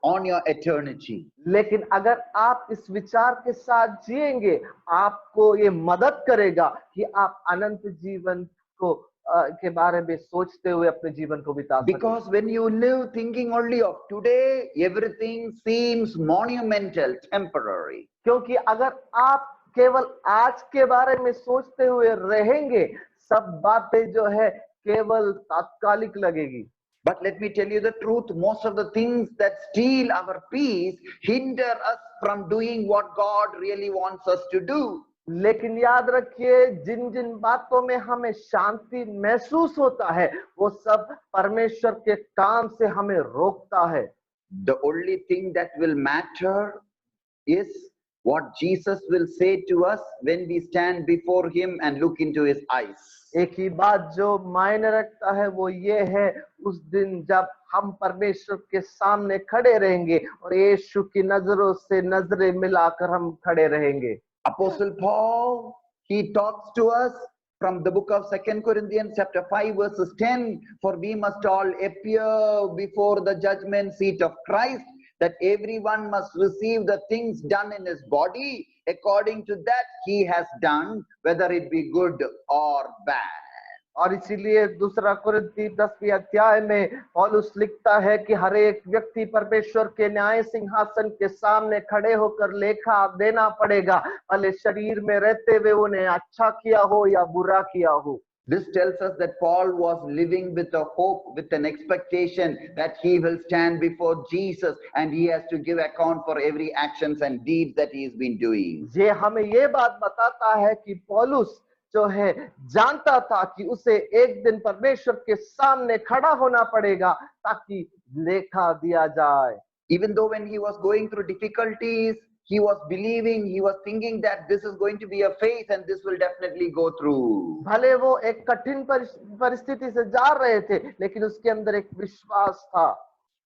on your eternity. लेकिन अगर आप इस विचार के साथ जिएंगे, आपको ये मदद करेगा कि आप अनंत जीवन को के बारे में सोचते हुए अपने जीवन को बिता सकें। Because when you live thinking only of today, everything seems monumental, temporary. क्योंकि अगर आप केवल आज के बारे में सोचते हुए रहेंगे, सब बातें जो है केवल तात्कालिक लगेगी। But let me tell you the truth, most of the things that steal our peace hinder us from doing what God really wants us to do. लेकिन याद रखिए, जिन जिन बातों में हमें शांति महसूस होता है, वो सब परमेश्वर के काम से हमें रोकता है। The only thing that will matter is what Jesus will say to us when we stand before him and look into his eyes. एक ही बात जो मायने रखता है वो ये है, उस दिन जब हम परमेश्वर के सामने खड़े रहेंगे और यीशु की नजरों से नजरें मिलाकर हम खड़े रहेंगे। Apostle Paul, he talks to us from the book of 2 Corinthians chapter 5 verses 10, for we must all appear before the judgment seat of Christ, that everyone must receive the things done in his body according to that he has done, whether it be good or bad. और इसीलिए दूसरा कुरिन्थी 10वें अध्याय में पौलुस लिखता है कि हर एक व्यक्ति परमेश्वर के न्याय सिंहासन के सामने खड़े होकर लेखा देना पड़ेगा, भले शरीर में रहते हुए उन्हें अच्छा किया हो या बुरा किया हो। This tells us that Paul was living with a hope, with an expectation that he will stand before Jesus and he has to give account for every actions and deeds that he has been doing. ये हमें ये बात बताता है कि पौलुस जो है जानता था कि उसे एक दिन परमेश्वर के सामने खड़ा होना पड़ेगा ताकि लेखा दिया जाए। Even though when he was going through difficulties, he was believing, he was thinking that this is going to be a phase and this will definitely go through. भले वो एक कठिन परिस्थिति से जा रहे थे, लेकिन उसके अंदर एक विश्वास था।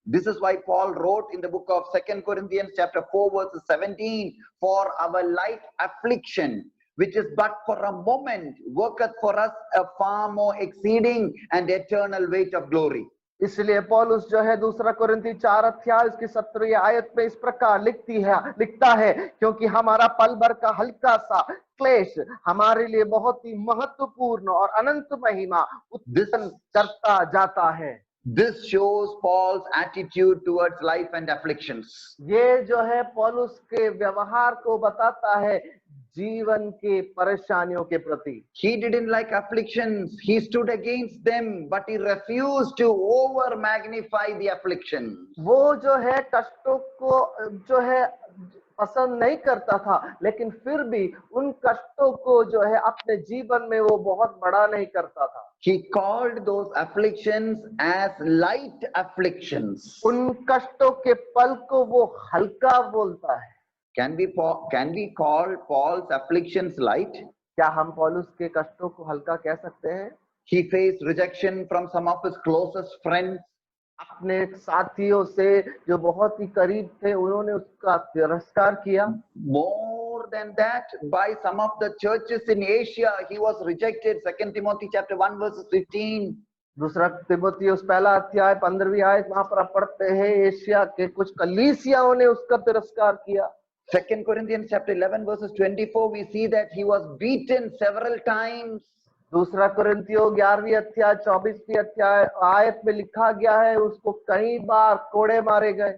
This is why Paul wrote in the book of 2 Corinthians chapter 4 verses 17, for our light affliction, which is but for a moment, worketh for us a far more exceeding and eternal weight of glory. इसलिए पौलुस जो है दूसरा कुरिन्थी 4 अध्याय उसकी 17वीं आयत में इस प्रकार लिखता है, क्योंकि हमारा पल भर का हल्का सा क्लेश हमारे लिए बहुत ही महत्वपूर्ण और अनंत महिमा उत्पन्न करता जाता है। This shows Paul's attitude towards life and afflictions. ये जो है पौलुस के व्यवहार को बताता है जीवन के परेशानियों के प्रति। He didn't like afflictions. He stood against them, but he refused to over magnify the afflictions. वो जो है कष्टों को जो है पसंद नहीं करता था, लेकिन फिर भी उन कष्टों को जो है अपने जीवन में वो बहुत बड़ा नहीं करता था। He called those afflictions as light afflictions. उन कष्टों के पल को वो हल्का बोलता है। Can we call Paul's afflictions light? क्या हम पौलुस के कष्टों को हल्का कह सकते हैं? He faced rejection from some of his closest friends. अपने साथियों से जो बहुत ही करीब थे उन्होंने उसका तिरस्कार किया. More than that, by some of the churches in Asia, he was rejected. 2 Timothy chapter 1 verses 15. दूसरा तिमुथियुस पहला अध्याय 15वीं आयत वहां पर आप पढ़ते हैं एशिया के कुछ कलीसियाओं ने उसका तिरस्कार किया. 2 Corinthians chapter 11 verses 24, we see that he was beaten several times. दूसरा कुरिन्थियों 11वीं अध्याय 24वीं अध्याय आयत में लिखा गया है उसको कई बार कोड़े मारे गए.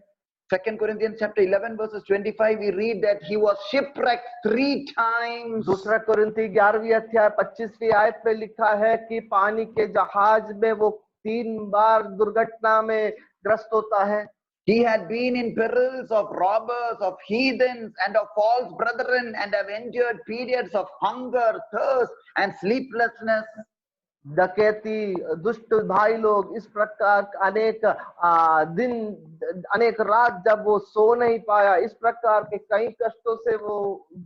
2 Corinthians chapter 11 verses 25, we read that he was shipwrecked 3 times. दूसरा कुरिन्थी 11वीं अध्याय 25वीं आयत में लिखा है कि पानी के जहाज में वो 3 बार दुर्घटना में ग्रस्त होता है. He had been in perils of robbers, of heathens, and of false brethren, and have endured periods of hunger, thirst, and sleeplessness. डकैती, दुष्ट भाई लोग, इस प्रकार अनेक दिन, अनेक रात जब वो सो नहीं पाया, इस प्रकार के कई कष्टों से वो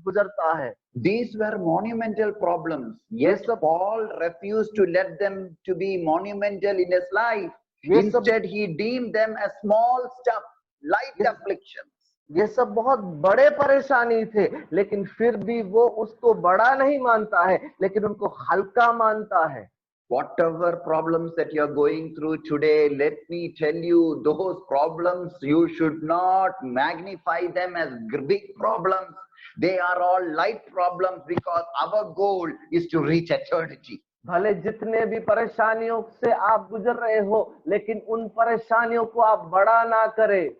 गुजरता है. These were monumental problems. Yes, Paul refused to let them to be monumental in his life. Instead, he deemed them as small stuff, light afflictions. ये सब बहुत बड़े परेशानी थे, लेकिन फिर भी वो उसको बड़ा नहीं मानता है, लेकिन उनको हल्का मानता है. Whatever problems that you are going through today, let me tell you, those problems, you should not magnify them as big problems. They are all light problems because our goal is to reach eternity. भले जितने भी परेशानियों से आप गुजर रहे हो, लेकिन उन परेशानियों को आप बड़ा ना करें.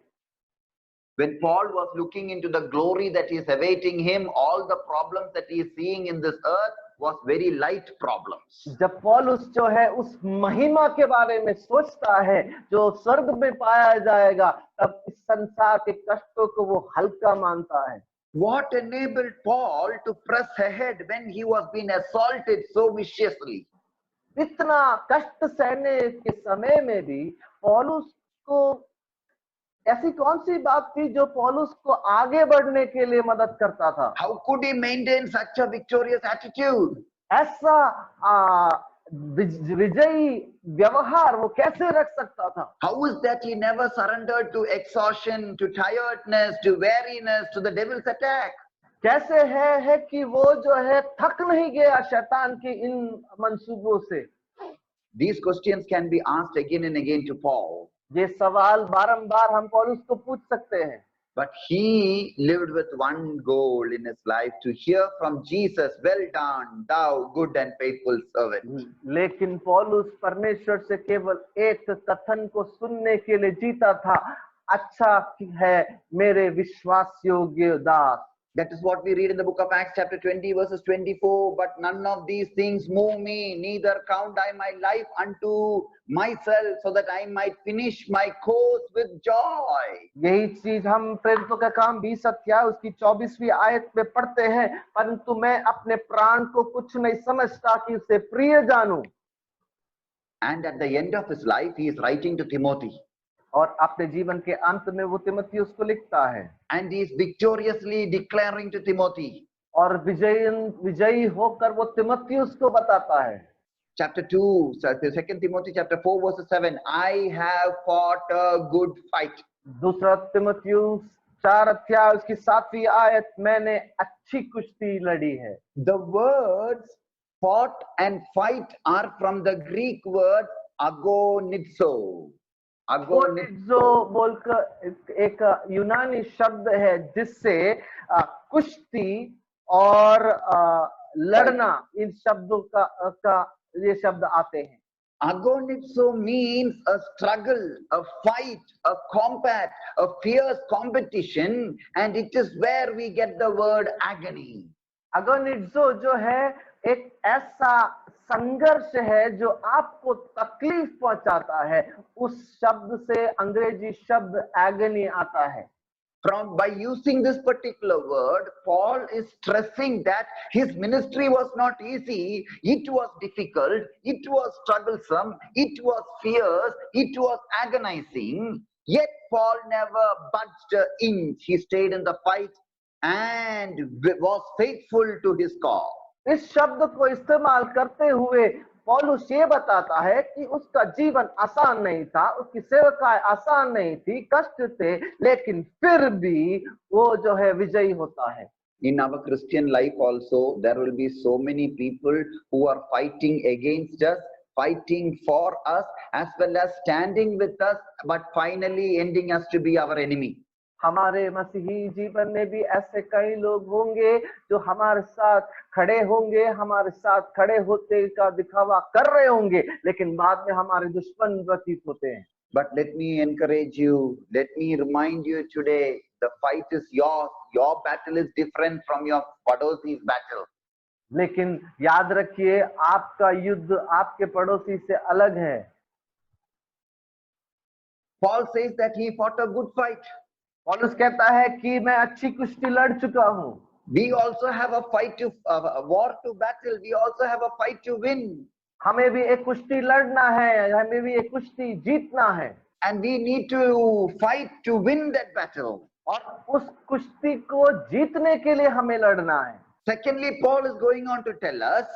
When Paul was looking into the glory that is awaiting him, all the problems that he is seeing in this earth was very light problems. जब पौलुस जो है उस महिमा के बारे में सोचता है जो स्वर्ग में पाया जाएगा, तब इस संसार के कष्टों को वो हल्का मानता है. What enabled Paul to press ahead when he was being assaulted so viciously? इतना कष्ट सहने के समय में भी पौलुस को ऐसी कौन सी बात थी जो पौलुस को आगे बढ़ने के लिए मदद करता था? How could he maintain such a victorious attitude? ऐसा विजयी व्यवहार वो कैसे रख सकता था? How is that he never surrendered to exhaustion, to tiredness, to weariness, to the devil's attack? कैसे है कि वो जो है थक नहीं गया शैतान के इन मंसूबों से? These questions can be asked again and again to Paul. ये सवाल बारंबार हम पौलुस को पूछ सकते हैं. But he lived with one goal in his life, to hear from Jesus, well done, thou good and faithful servant. लेकिन पौलुस परमेश्वर से केवल एक कथन को सुनने के लिए जीता था, अच्छा है मेरे विश्वास योग्य दास. That is what we read in the book of Acts chapter 20 verses 24. But none of these things move me, neither count I my life unto myself, so that I might finish my course with joy. यही चीज हम प्रेरितों का काम 20 अध्याय उसकी 24वीं आयत में पढ़ते हैं, परंतु मैं अपने प्राण को कुछ नहीं समझता कि उसे प्रिय जानूं. And at the end of his life, he is writing to Timothy. और अपने जीवन के अंत में वो तिमुथियुस को लिखता है. And he is victoriously declaring to Timothy. और विजयी होकर वो तिमुथियुस को बताता है. Chapter 2, 2 Timothy chapter 4 verse 7. I have fought a good fight. दूसरा तिमुथियुस 4 अध्याय उसकी 7वीं आयत, मैंने अच्छी कुश्ती लड़ी है. The words fought and fight are from the Greek word agonizo. agonizo बोलकर एक यूनानी शब्द है जिससे कुश्ती और लड़ना, इन शब्दों का ये शब्द आते हैं. Agonizo means a struggle, a fight, a combat, a fierce competition, and it is where we get the word agony. agonizo जो है एक ऐसा संघर्ष है जो आपको तकलीफ पहुंचाता है, उस शब्द से अंग्रेजी शब्द एगनी आता है. By using this particular word, Paul is stressing that his ministry was not easy, it was difficult, it was troublesome, it was fierce, it was agonizing, yet Paul never budged an inch. He stayed in the fight, and was faithful to his call. इस शब्द को इस्तेमाल करते हुए पौलुस ये बताता है कि उसका जीवन आसान नहीं था, उसकी सेवकाई आसान नहीं थी, कष्ट थे, लेकिन फिर भी वो जो है विजयी होता है। In our Christian life also, there will be so many people who are fighting against us, fighting for us, as well as standing with us, but finally ending us to be our enemy. हमारे मसीही जीवन में भी ऐसे कई लोग होंगे जो हमारे साथ खड़े होंगे, हमारे साथ खड़े होते का दिखावा कर रहे होंगे, लेकिन बाद में हमारे दुश्मन प्रतीत होते हैं। But let me encourage you, let me remind you today, the fight is yours. Your battle is different from your padosi's battle. लेकिन याद रखिए, आपका युद्ध आपके पड़ोसी से अलग है। Paul says that he fought a good fight. पौलुस कहता है कि मैं अच्छी कुश्ती लड़ चुका हूँ। We also have a fight to war to battle. We also have a fight to win. हमें भी एक कुश्ती लड़ना है, हमें भी एक कुश्ती जीतना है, And we need to fight to win that battle. और उस कुश्ती को जीतने के लिए हमें लड़ना है। Secondly, Paul is going on to tell us,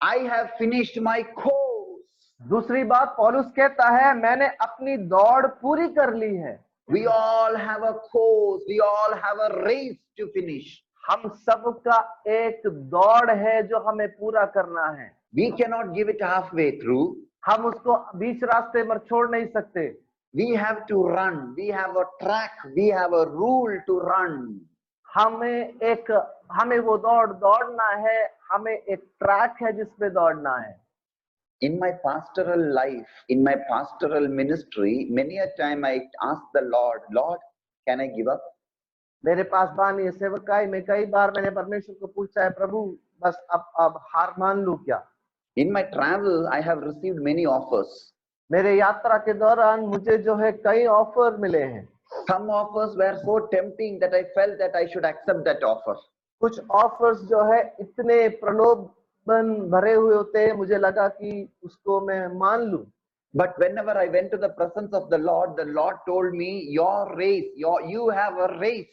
I have finished my course. दूसरी बात पौलुस कहता है, मैंने अपनी दौड़ पूरी कर ली है। We all have a course. We all have a race to finish. हम सबका एक दौड़ है जो हमें पूरा करना है। We cannot give it halfway through. हम उसको बीच रास्ते पर छोड़ नहीं सकते। We have to run. We have a track. We have a rule to run. हमें वो दौड़ दौड़ना है, हमें एक ट्रैक है जिसपे दौड़ना है। In my pastoral life, in my pastoral ministry, many a time I ask the Lord, Lord, can I give up? मेरे पास बानी सेवकाई में कई बार मैंने परमेश्वर को पूछा है, प्रभु बस अब हार मान लूं क्या? In my travel, I have received many offers. मेरे यात्रा के दौरान मुझे जो है कई ऑफर मिले हैं। Some offers were so tempting that I felt that I should accept that offer. कुछ ऑफर्स जो है इतने प्रलोभन भरे हुए होते हैं, मुझे लगा कि उसको मैं मान लूं। But whenever I went to the presence of the Lord told me, your race, you have a race.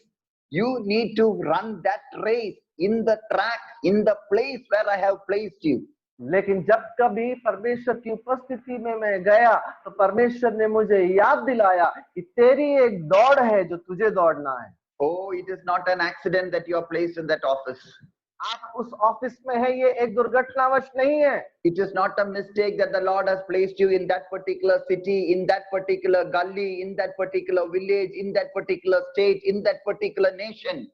You need to run that race in the track, in the place where I have placed you. लेकिन जब कभी परमेश्वर की उपस्थिति में मैं गया तो परमेश्वर ने मुझे याद दिलाया कि तेरी एक दौड़ है जो तुझे दौड़ना है। Oh, it is not an accident that you are placed in that office. आप उस ऑफिस में है, ये एक दुर्घटनावश नहीं है। It is not a mistake that the Lord has placed you in that particular city, in that particular gully, in that particular village, in that particular state, in that particular nation.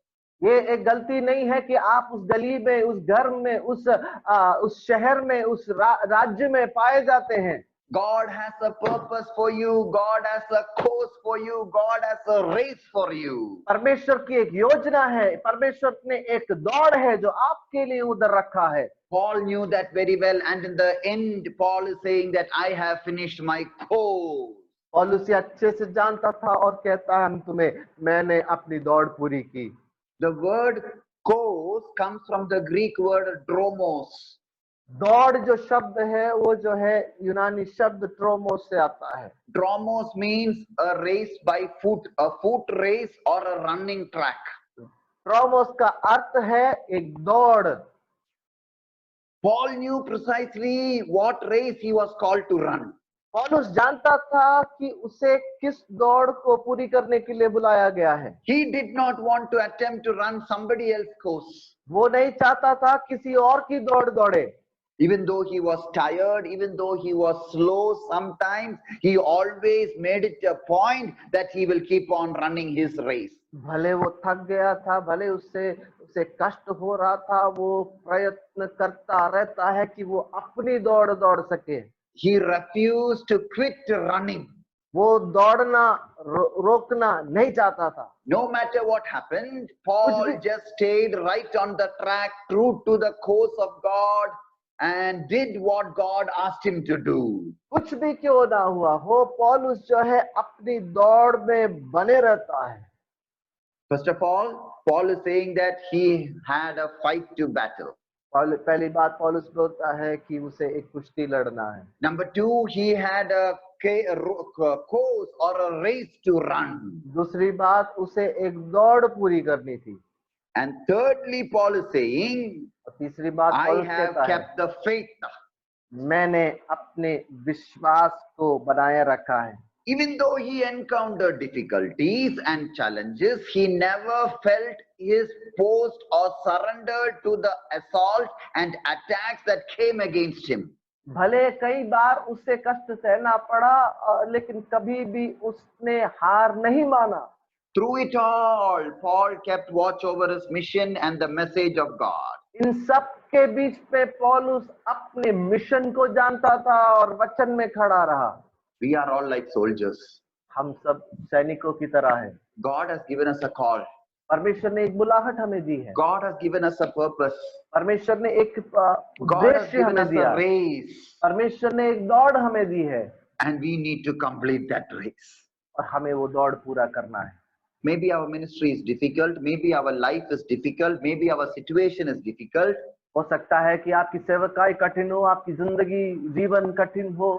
ये एक गलती नहीं है कि आप उस गली में, उस घर में, उस शहर में, उस राज्य में पाए जाते हैं। God has a purpose for you. God has a course for you. God has a race for you. परमेश्वर की एक योजना है, परमेश्वर ने एक दौड़ है जो आपके लिए उधर रखा है। Paul knew that very well, and in the end, Paul is saying that I have finished my course. पौलुस अच्छे से जानता था और कहता है मैंने अपनी दौड़ पूरी की। The word course comes from the Greek word dromos. दौड़ जो शब्द है वो जो है यूनानी शब्द ट्रोमोस से आता है। Dromos means a race by foot, a foot race or a running track. ट्रोमोस का अर्थ है एक दौड़। Paul knew precisely what race he was called to run. पौलुस जानता था कि उसे किस दौड़ को पूरी करने के लिए बुलाया गया है। He did not want to attempt to run somebody else's course. वो नहीं चाहता था किसी और की दौड़ दौड़े। Even though he was tired, even though he was slow sometimes, he always made it a point that he will keep on running his race. भले वो थक गया था, भले उसे कष्ट हो रहा था, वो प्रयत्न करता रहता है कि वो अपनी दौड़ दौड़ सके। He refused to quit running. वो दौड़ना रोकना नहीं चाहता था। No matter what happened, Paul just stayed right on the track, true to the course of God, and did what God asked him to do. कुछ भी क्यों ना हुआ हो, पौलुस जो है अपनी दौड़ में बने रहता है। First of all, Paul is saying that he had a fight to battle. पहली बात पौलुस बोलता है कि उसे एक कुश्ती लड़ना है। Number two, he had a course or a race to run. दूसरी बात उसे एक दौड़ पूरी करनी थी। And thirdly, Paul is saying, और तीसरी बात I पौलुस have कहता है, kept the faith. मैंने अपने विश्वास को बनाए रखा है। Even though he encountered difficulties and challenges, he never felt his post or surrendered to the assault and attacks that came against him. भले कई बार उसे कष्ट सहना पड़ा, लेकिन कभी भी उसने हार नहीं माना। Through it all, Paul kept watch over his mission and the message of God. इन सब के बीच पे पौलुस अपने मिशन को जानता था और वचन में खड़ा रहा। We are all like soldiers. हम सब सैनिकों की तरह हैं। God has given us a call. परमेश्वर ने एक बुलाहट हमें दी है। God has given us a purpose. परमेश्वर ने एक God has उद्देश्य given हमें us दिया। a race. परमेश्वर ने एक दौड़ हमें दी है And we need to complete that race. और हमें वो दौड़ पूरा करना है। Maybe our ministry is difficult. Maybe our life is difficult. Maybe our situation is difficult. हो सकता है कि आपकी सेवकाई कठिन हो, आपकी जिंदगी जीवन कठिन हो,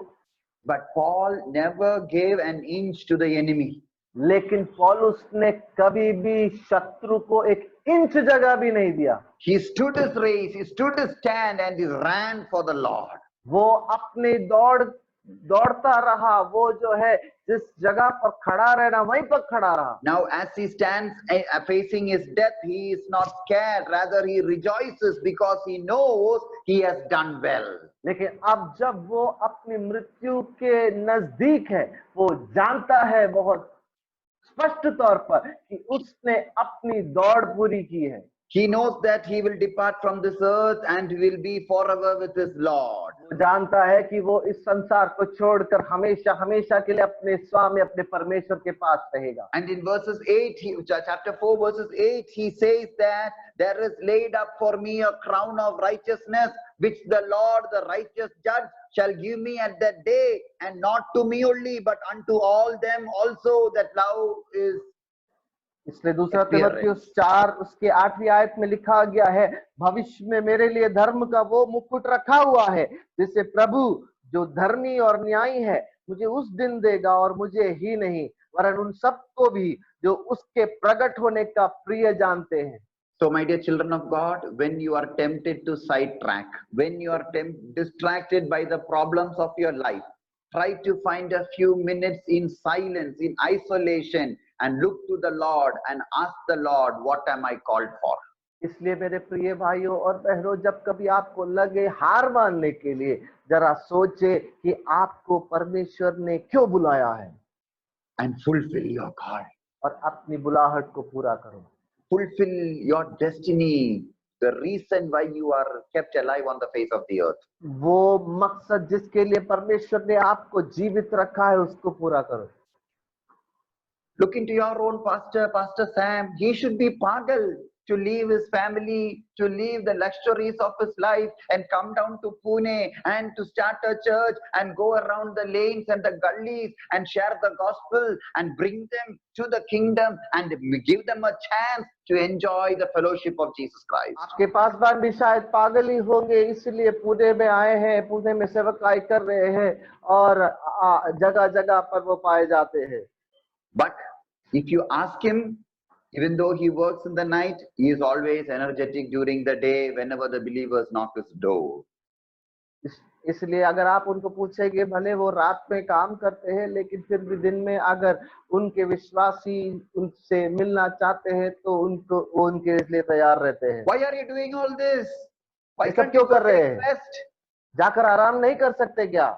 But Paul never gave an inch to the enemy. लेकिन पौलुस ने कभी भी शत्रु को एक इंच जगह भी नहीं दिया। He stood his race, he stood his stand, and he ran for the Lord. वो अपनी दौड़ता रहा, वो जो है जिस जगह पर खड़ा रहना वहीं पर खड़ा रहा। Now, as he stands facing his death, he is not scared. Rather, he rejoices because he knows he has done well. लेकिन अब जब वो अपनी मृत्यु के नजदीक है, वो जानता है बहुत स्पष्ट तौर पर कि उसने अपनी दौड़ पूरी की है। He knows that he will depart from this earth and will be forever with his Lord. वो जानता है कि वो इस संसार को छोड़कर हमेशा हमेशा के लिए अपने स्वामी अपने परमेश्वर के पास रहेगा। And in verses 8, chapter 4, verses 8, he says that there is laid up for me a crown of righteousness, which the Lord, the righteous judge, shall give me at that day, and not to me only, but unto all them also that love is. इसलिए दूसरा तीमुथियुस 4 उसके 8वीं आयत में लिखा गया है, भविष्य में मेरे लिए धर्म का वो मुकुट रखा हुआ है, जिसे प्रभु जो धर्मी और न्यायी है मुझे उस दिन देगा, और मुझे ही नहीं वरन उन सबको भी जो उसके प्रकट होने का प्रिय जानते हैं। So, my dear children of God, when you are tempted to sidetrack, when you are distracted by the problems of your life, try to find a few minutes in silence, in isolation, and look to the Lord and ask the Lord, what am I called for? इसलिए मेरे प्रिय भाइयों और बहनों, जब कभी आपको लगे हार मानने के लिए, जरा सोचे कि आपको परमेश्वर ने क्यों बुलाया है, and fulfill your call. और अपनी बुलाहट को पूरा करो। Fulfill your destiny, the reason why you are kept alive on the face of the earth. वो मकसद जिसके लिए परमेश्वर ने आपको जीवित रखा है, उसको पूरा करो। Look into your own pastor, Pastor Sam. He should be pagal to leave his family, to leave the luxuries of his life and come down to Pune and to start a church and go around the lanes and the gullies and share the gospel and bring them to the kingdom and give them a chance to enjoy the fellowship of Jesus Christ. आपके पासवान भी शायद पागल ही होंगे, इसलिए पुणे में आए हैं, पुणे में सेवकाई कर रहे हैं और जगह जगह पर वो पाए जाते हैं। But if you ask him, even though he works in the night, he is always energetic during the day whenever the believers knock his door. इसलिए अगर आप उनको पूछेंगे, भले वो रात में काम करते हैं, लेकिन फिर भी दिन में अगर उनके विश्वासी उनसे मिलना चाहते हैं तो वो उनके लिए तैयार रहते हैं। Why are you doing all this? Why सब क्यों कर रहे हैं? rest? जाकर आराम नहीं कर सकते क्या?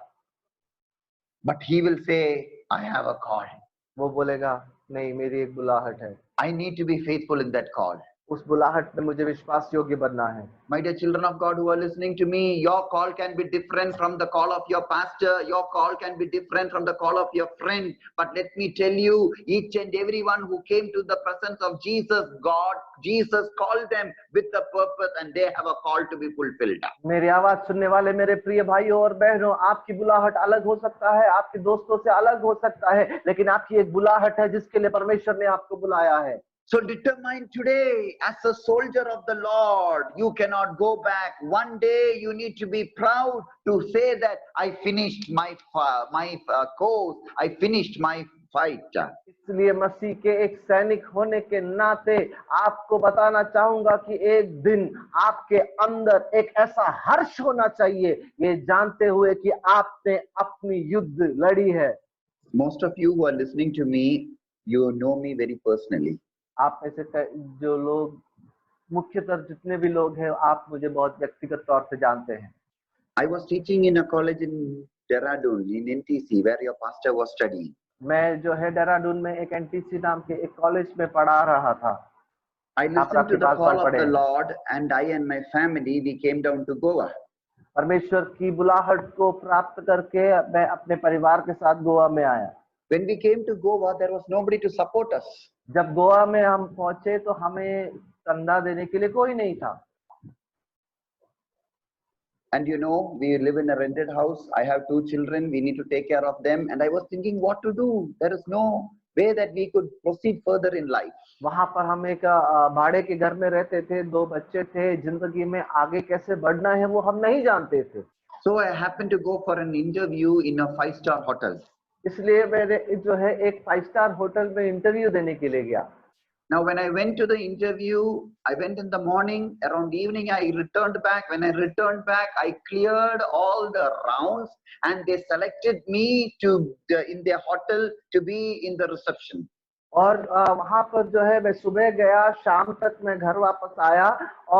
But he will say, I have a call. वो बोलेगा, नहीं, मेरी एक बुलाहट है। I need to be faithful in that call. उस बुलाहट में मुझे विश्वास योग्य बनना है। My dear children of God who are listening to me, your call can be different from the call of your pastor. Your call can be different from the call of your friend. But let me tell you, each and everyone who came to the presence of Jesus called them with a purpose, and they have a call to be fulfilled. मेरी आवाज सुनने वाले मेरे प्रिय भाइयों और बहनों, आपकी बुलाहट अलग हो सकता है, आपके दोस्तों से अलग हो सकता है, लेकिन आपकी एक बुलाहट है जिसके लिए परमेश्वर ने आपको बुलाया है। So determine today, as a soldier of the Lord, you cannot go back. One day you need to be proud to say that I finished my course, I finished my fight. इसलिए मसीह के एक सैनिक होने के नाते आपको बताना चाहूंगा कि एक दिन आपके अंदर एक ऐसा हर्ष होना चाहिए, ये जानते हुए कि आपने अपनी युद्ध लड़ी है। Most of you who are listening to me, you know me very personally. आप में से जो लोग, मुख्यतः जितने भी लोग हैं, आप मुझे बहुत व्यक्तिगत तौर से जानते हैं। I was teaching in a college in Dehradun, in NTC, where your pastor was studying. मैं जो है देहरादून में एक एनटीसी नाम के एक कॉलेज में पढ़ा रहा था। I listened to the call of the Lord, and I and my family, we came down to Goa. परमेश्वर की बुलाहट को प्राप्त करके मैं अपने परिवार के साथ गोवा में आया। When we came to Goa, there was nobody to support us. जब गोवा में हम पहुंचे तो हमें चंदा देने के लिए कोई नहीं था। And you know, we live in a rented house. I have 2 children. We need to take care of them. And I was thinking what to do. There is no way that we could proceed further in life. वहां पर हम एक भाड़े के घर में रहते थे, 2 बच्चे थे, जिंदगी में आगे कैसे बढ़ना है वो हम नहीं जानते थे। So I happened to go for an interview in a 5-star hotel. इसलिए मैंने जो है एक 5 स्टार होटल में इंटरव्यू देने के लिए गया। Now, when I went to the interview, I went in the morning. Around evening, I returned back. When I returned back, I cleared all the rounds, and they selected me in their hotel to be in the reception. और वहां पर जो है मैं सुबह गया, शाम तक मैं घर वापस आया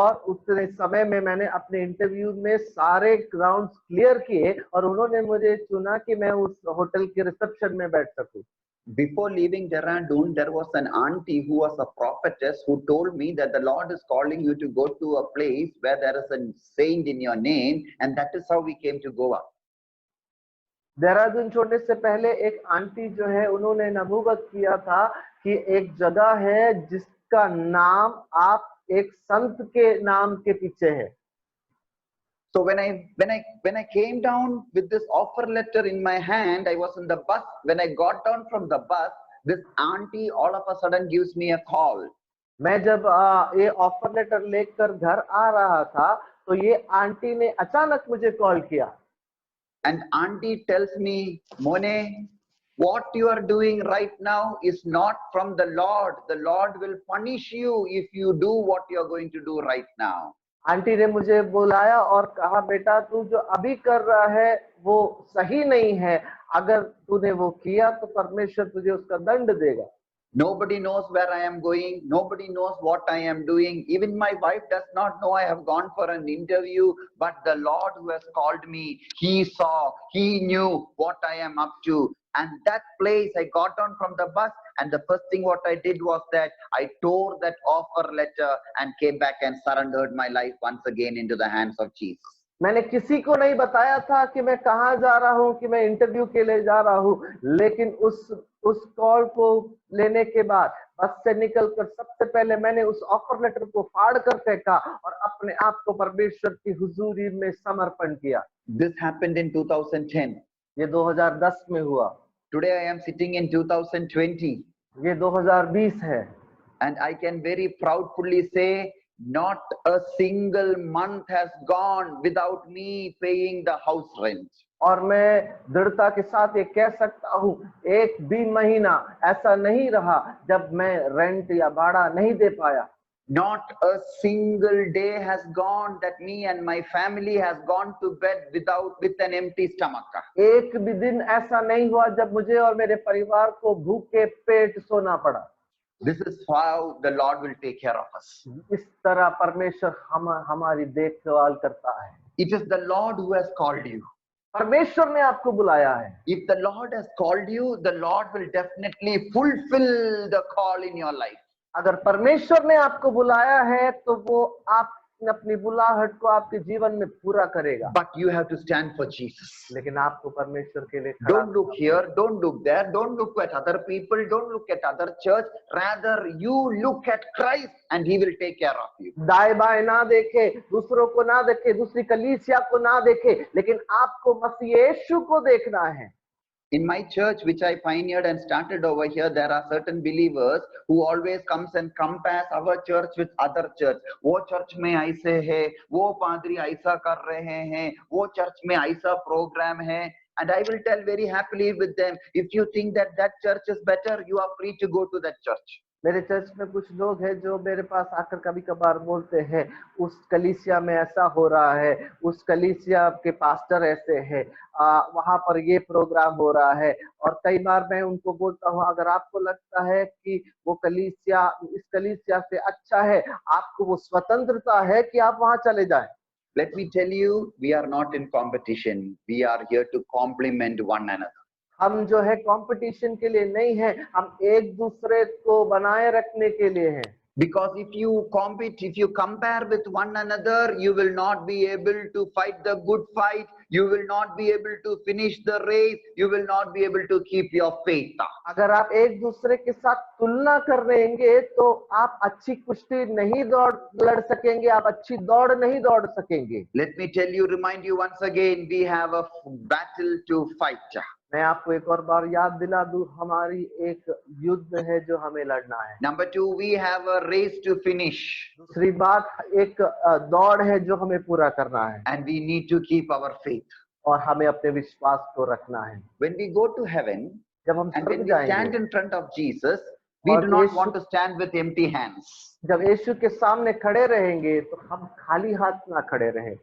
और उतने समय में मैंने अपने इंटरव्यू में सारे राउंड्स क्लियर किए और उन्होंने मुझे चुना कि मैं उस होटल के रिसेप्शन में बैठ सकूं। Before leaving Dehradun, there was an auntie who was a prophetess who told me that the Lord is calling you to go to a place where there is a saint in your name, and that is how we came to Goa. Dehradun छोड़ने से पहले एक aunty जो है उन्होंने नबूवत किया था कि एक जगह है जिसका नाम आप एक संत के नाम के पीछे है। So when I came down with this offer letter in my hand, I was in the bus. When I got down from the bus, this auntie all of a sudden gives me a call. मैं जब ये offer letter लेकर घर आ रहा था तो ये aunty ने अचानक मुझे कॉल किया। And auntie tells me, Mone, what you are doing right now is not from the Lord. The Lord will punish you if you do what you are going to do right now. Aunty ने मुझे बुलाया और कहा, बेटा तू जो अभी कर रहा है वो सही नहीं है, अगर तूने वो किया तो परमेश्वर तुझे उसका दंड देगा। Nobody knows where I am going. Nobody knows what I am doing. Even my wife does not know I have gone for an interview. But the Lord who has called me, He saw, He knew what I am up to. And that place, I got down from the bus, and the first thing what I did was that I tore that offer letter and came back and surrendered my life once again into the hands of Jesus. मैंने किसी को नहीं बताया था कि मैं कहाँ जा रहा हूँ, कि मैं इंटरव्यू के लिए जा रहा हूँ, लेकिन उस कॉल को लेने के बाद बस से निकलकर सबसे पहले मैंने उस ऑफर लेटर को फाड़ कर फेंका और अपने आप को परमेश्वर की हुजूरी में समर्पण किया। This happened in 2010. ये 2010 में हुआ। Today I am sitting in 2020. ये 2020 है। And I can very proudly say, not a single month has gone without me paying the house rent. और मैं दृढ़ता के साथ ये कह सकता हूँ, एक भी महीना ऐसा नहीं रहा जब मैं रेंट या भाड़ा नहीं दे पाया। Not a single day has gone that me and my family has gone to bed with an empty stomach. एक भी दिन ऐसा नहीं हुआ जब मुझे और मेरे परिवार को भूखे पेट सोना पड़ा। This is how the Lord will take care of us. इस तरह परमेश्वर हमारी देखभाल करता है। It is the Lord who has called you. परमेश्वर ने आपको बुलाया है। If the Lord has called you, the Lord will definitely fulfill the call in your life. अगर परमेश्वर ने आपको बुलाया है तो वो आप अपनी बुलाहट को आपके जीवन में पूरा करेगा। But you have to stand for Jesus. लेकिन आपको परमेश्वर के लिए खड़ा Don't look here, don't look there, don't look at other people, don't look at other church. Rather, you look at Christ and He will take care of you. दाएं बाएं ना देखे, दूसरों को ना देखे, दूसरी कलीसिया को ना देखे, लेकिन आपको मसीह यीशु को देखना है। In my church, which I pioneered and started over here, there are certain believers who always comes and compares our church with other church. वो church में ऐसे है, वो पादरी ऐसा कर रहे हैं, वो church में ऐसा program है. And I will tell very happily with them, if you think that that church is better, you are free to go to that church. मेरे चर्च में कुछ लोग हैं जो मेरे पास आकर कभी कभार बोलते हैं उस कलीसिया में ऐसा हो रहा है, उस कलीसिया के पास्टर ऐसे हैं, वहां पर ये प्रोग्राम हो रहा है। और कई बार मैं उनको बोलता हूँ, अगर आपको लगता है कि वो कलीसिया इस कलीसिया से अच्छा है, आपको वो स्वतंत्रता है कि आप वहां चले जाएं। Let me tell you, we are not in competition. We are here to complement one another. हम जो है कंपटीशन के लिए नहीं है, हम एक दूसरे को बनाए रखने के लिए हैं। Because if you compete, if you compare with one another, you will not be able to fight the good fight. You will not be able to finish the race. You will not be able to keep your faith. अगर आप एक दूसरे के साथ तुलना कर रहेंगे तो आप अच्छी कुश्ती नहीं लड़ सकेंगे, आप अच्छी दौड़ नहीं दौड़ सकेंगे। Let me tell you, remind you once again, we have a battle to fight. मैं आपको एक और बार याद दिला दूं, हमारी एक युद्ध है जो हमें लड़ना है। Number 2, we have a race to finish. दूसरी बात, एक दौड़ है जो हमें पूरा करना है। And we need to keep our faith. और हमें अपने विश्वास को रखना है। When we go to heaven, जब हम and when स्वर्ग we stand जाएंगे, in front of Jesus, we do not want to stand with empty hands. जब यीशु के सामने खड़े रहेंगे तो हम खाली हाथ ना खड़े रहें।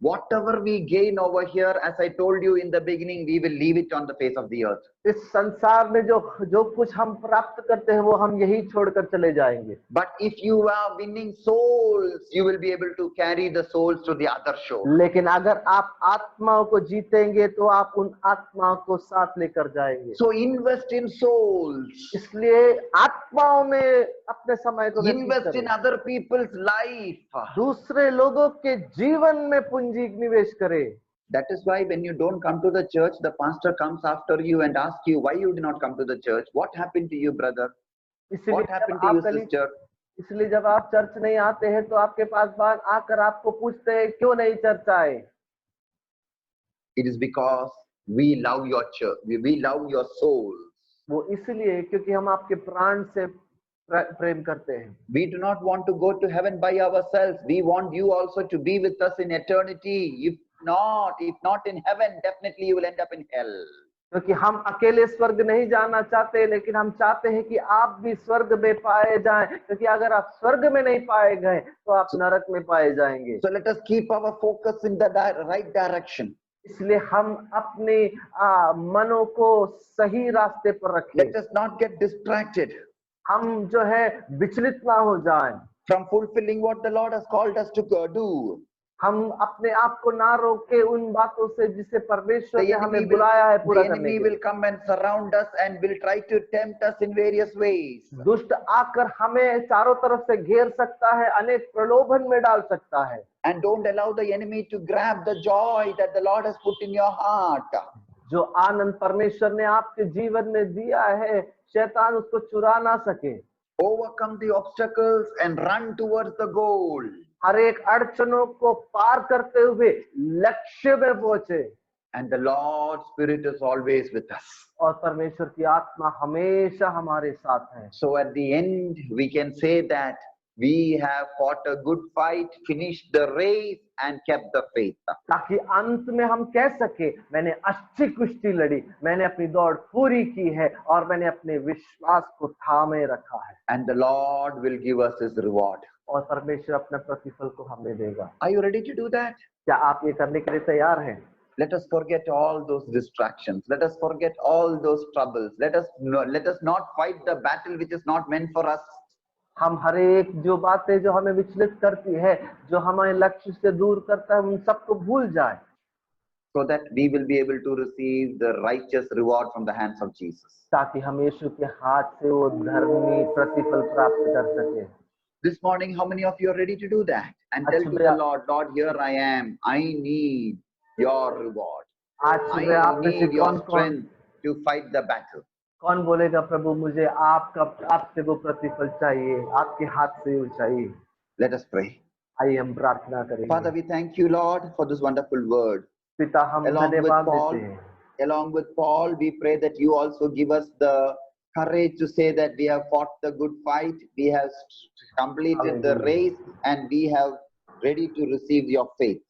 Whatever we gain over here, as I told you in the beginning, we will leave it on the face of the earth. इस संसार में जो कुछ हम प्राप्त करते हैं वो हम यही छोड़कर चले जाएंगे। But if you are winning souls, you will be able to carry the souls to the other shore. लेकिन अगर आप आत्माओं को जीतेंगे तो आप उन आत्माओं को साथ लेकर जाएंगे। So invest in souls. इसलिए आत्माओं में अपने समय को invest in other people's life. दूसरे लोगों के जीवन में पूंजी निवेश करें। That is why when you don't come to the church, the pastor comes after you and asks you why you did not come to the church. What happened to you, brother? What happened to you, sister? इसलिए जब आप church नहीं आते हैं तो आपके पास बात आकर आपको पूछते हैं क्यों नहीं चर्च आए। It is because we love your church. We love your souls. वो इसलिए क्योंकि हम आपके प्राण से प्रेम करते हैं। We do not want to go to heaven by ourselves. We want you also to be with us in eternity. If not in heaven, definitely you will end up in hell. क्योंकि हम अकेले स्वर्ग नहीं जाना चाहते, लेकिन हम चाहते हैं कि आप भी स्वर्ग में पाए जाएं, क्योंकि अगर आप स्वर्ग में नहीं पाए गए तो आप नरक में पाए जाएंगे। So let us keep our focus in the right direction. इसलिए हम अपने मनों को सही रास्ते पर रखें। Let us not get distracted. हम जो है विचलित ना हो जाएं from fulfilling what the Lord has called us to do. हम अपने आप को ना रोके उन बातों से जिसे परमेश्वर ने हमें बुलाया है पूरा करने के लिए। The enemy will come and surround us and will try to tempt us in various ways. दुष्ट आकर हमें चारों तरफ से घेर सकता है, अनेक प्रलोभन में डाल सकता है। And don't allow the enemy to grab the joy that the Lord has put in your heart. जो आनंद परमेश्वर ने आपके जीवन में दिया है, शैतान उसको चुरा ना सके। Overcome the obstacles and run towards the goal. हर एक अड़चनों को पार करते हुए लक्ष्य में पहुंचे। And the Lord's Spirit is always with us. और परमेश्वर की आत्मा हमेशा हमारे साथ है। So at the end we can say that we have fought a good fight, finished the race and kept the faith. ताकि अंत में हम कह सके मैंने अच्छी कुश्ती लड़ी, मैंने अपनी दौड़ पूरी की है और मैंने अपने विश्वास को थामे रखा है। And the Lord will give us his reward. और परमेश्वर अपना प्रतिफल को हमें देगा। Are you ready to do that? क्या आप ये करने के लिए तैयार हैं? Let us forget all those distractions. Let us forget all those troubles. Let us not fight the battle which is not meant for us. हम हर एक जो बातें जो हमें विचलित करती है, जो हमें लक्ष्य से दूर करता है, उन सबको भूल जाए। So that we will be able to receive the righteous reward from the hands of Jesus. ताकि हम यीशु के हाथ से वो धर्मी प्रतिफल प्राप्त कर सके। This morning, how many of you are ready to do that? And tell to the Lord, Lord, here I am. I need your reward. I need your strength to fight the battle. कौन बोलेगा प्रभु मुझे आपसे वो प्रतिफल चाहिए, आपके हाथ से वो चाहिए। Let us pray. आइए हम प्रार्थना करेंगे। Father, we thank you, Lord, for this wonderful word. पिता हम धन्यवाद देते हैं। Along with Paul, we pray that you also give us the courage to say that we have fought the good fight, we have completed the race, and we have ready to receive your faith.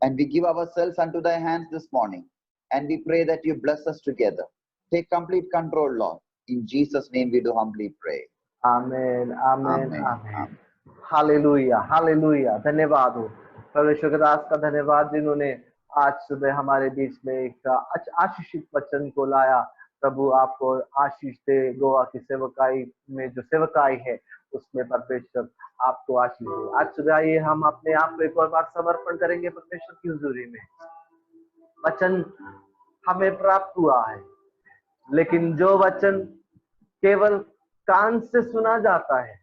And we give ourselves unto thy hands this morning. And we pray that you bless us together. Take complete control, Lord. In Jesus' name we do humbly pray. Amen amen Amen. Amen. Hallelujah हालेलुया। धन्यवाद हो परमेश्वर के दास का, धन्यवाद जिन्होंने आज सुबह हमारे बीच में एक आशीषित वचन को लाया। प्रभु आपको आशीष दे। गोवा की सेवकाई में जो सेवकाई है उसमें परमेश्वर आपको आशीष दे। आज सुबह आइए हम अपने आप को एक और बार समर्पण करेंगे परमेश्वर की हुजूरी में। वचन हमें प्राप्त हुआ है, लेकिन जो वचन केवल कान से सुना जाता है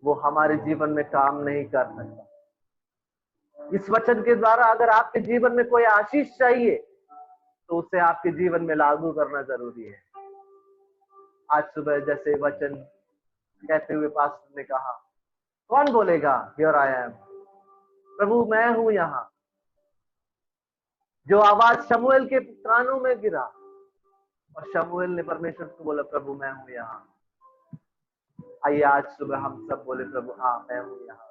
वो हमारे जीवन में काम नहीं कर सकता। इस वचन के द्वारा अगर आपके जीवन में कोई आशीष चाहिए तो उसे आपके जीवन में लागू करना जरूरी है। आज सुबह जैसे वचन कहते हुए पास्टर ने कहा, कौन बोलेगा हियर आई एम, प्रभु मैं हूं यहाँ। जो आवाज शमूएल के कानों में गिरा और शमूएल ने परमेश्वर को बोला, प्रभु मैं हूं यहाँ। आइए आज सुबह हम सब बोले, प्रभु हाँ मैं हूं यहाँ,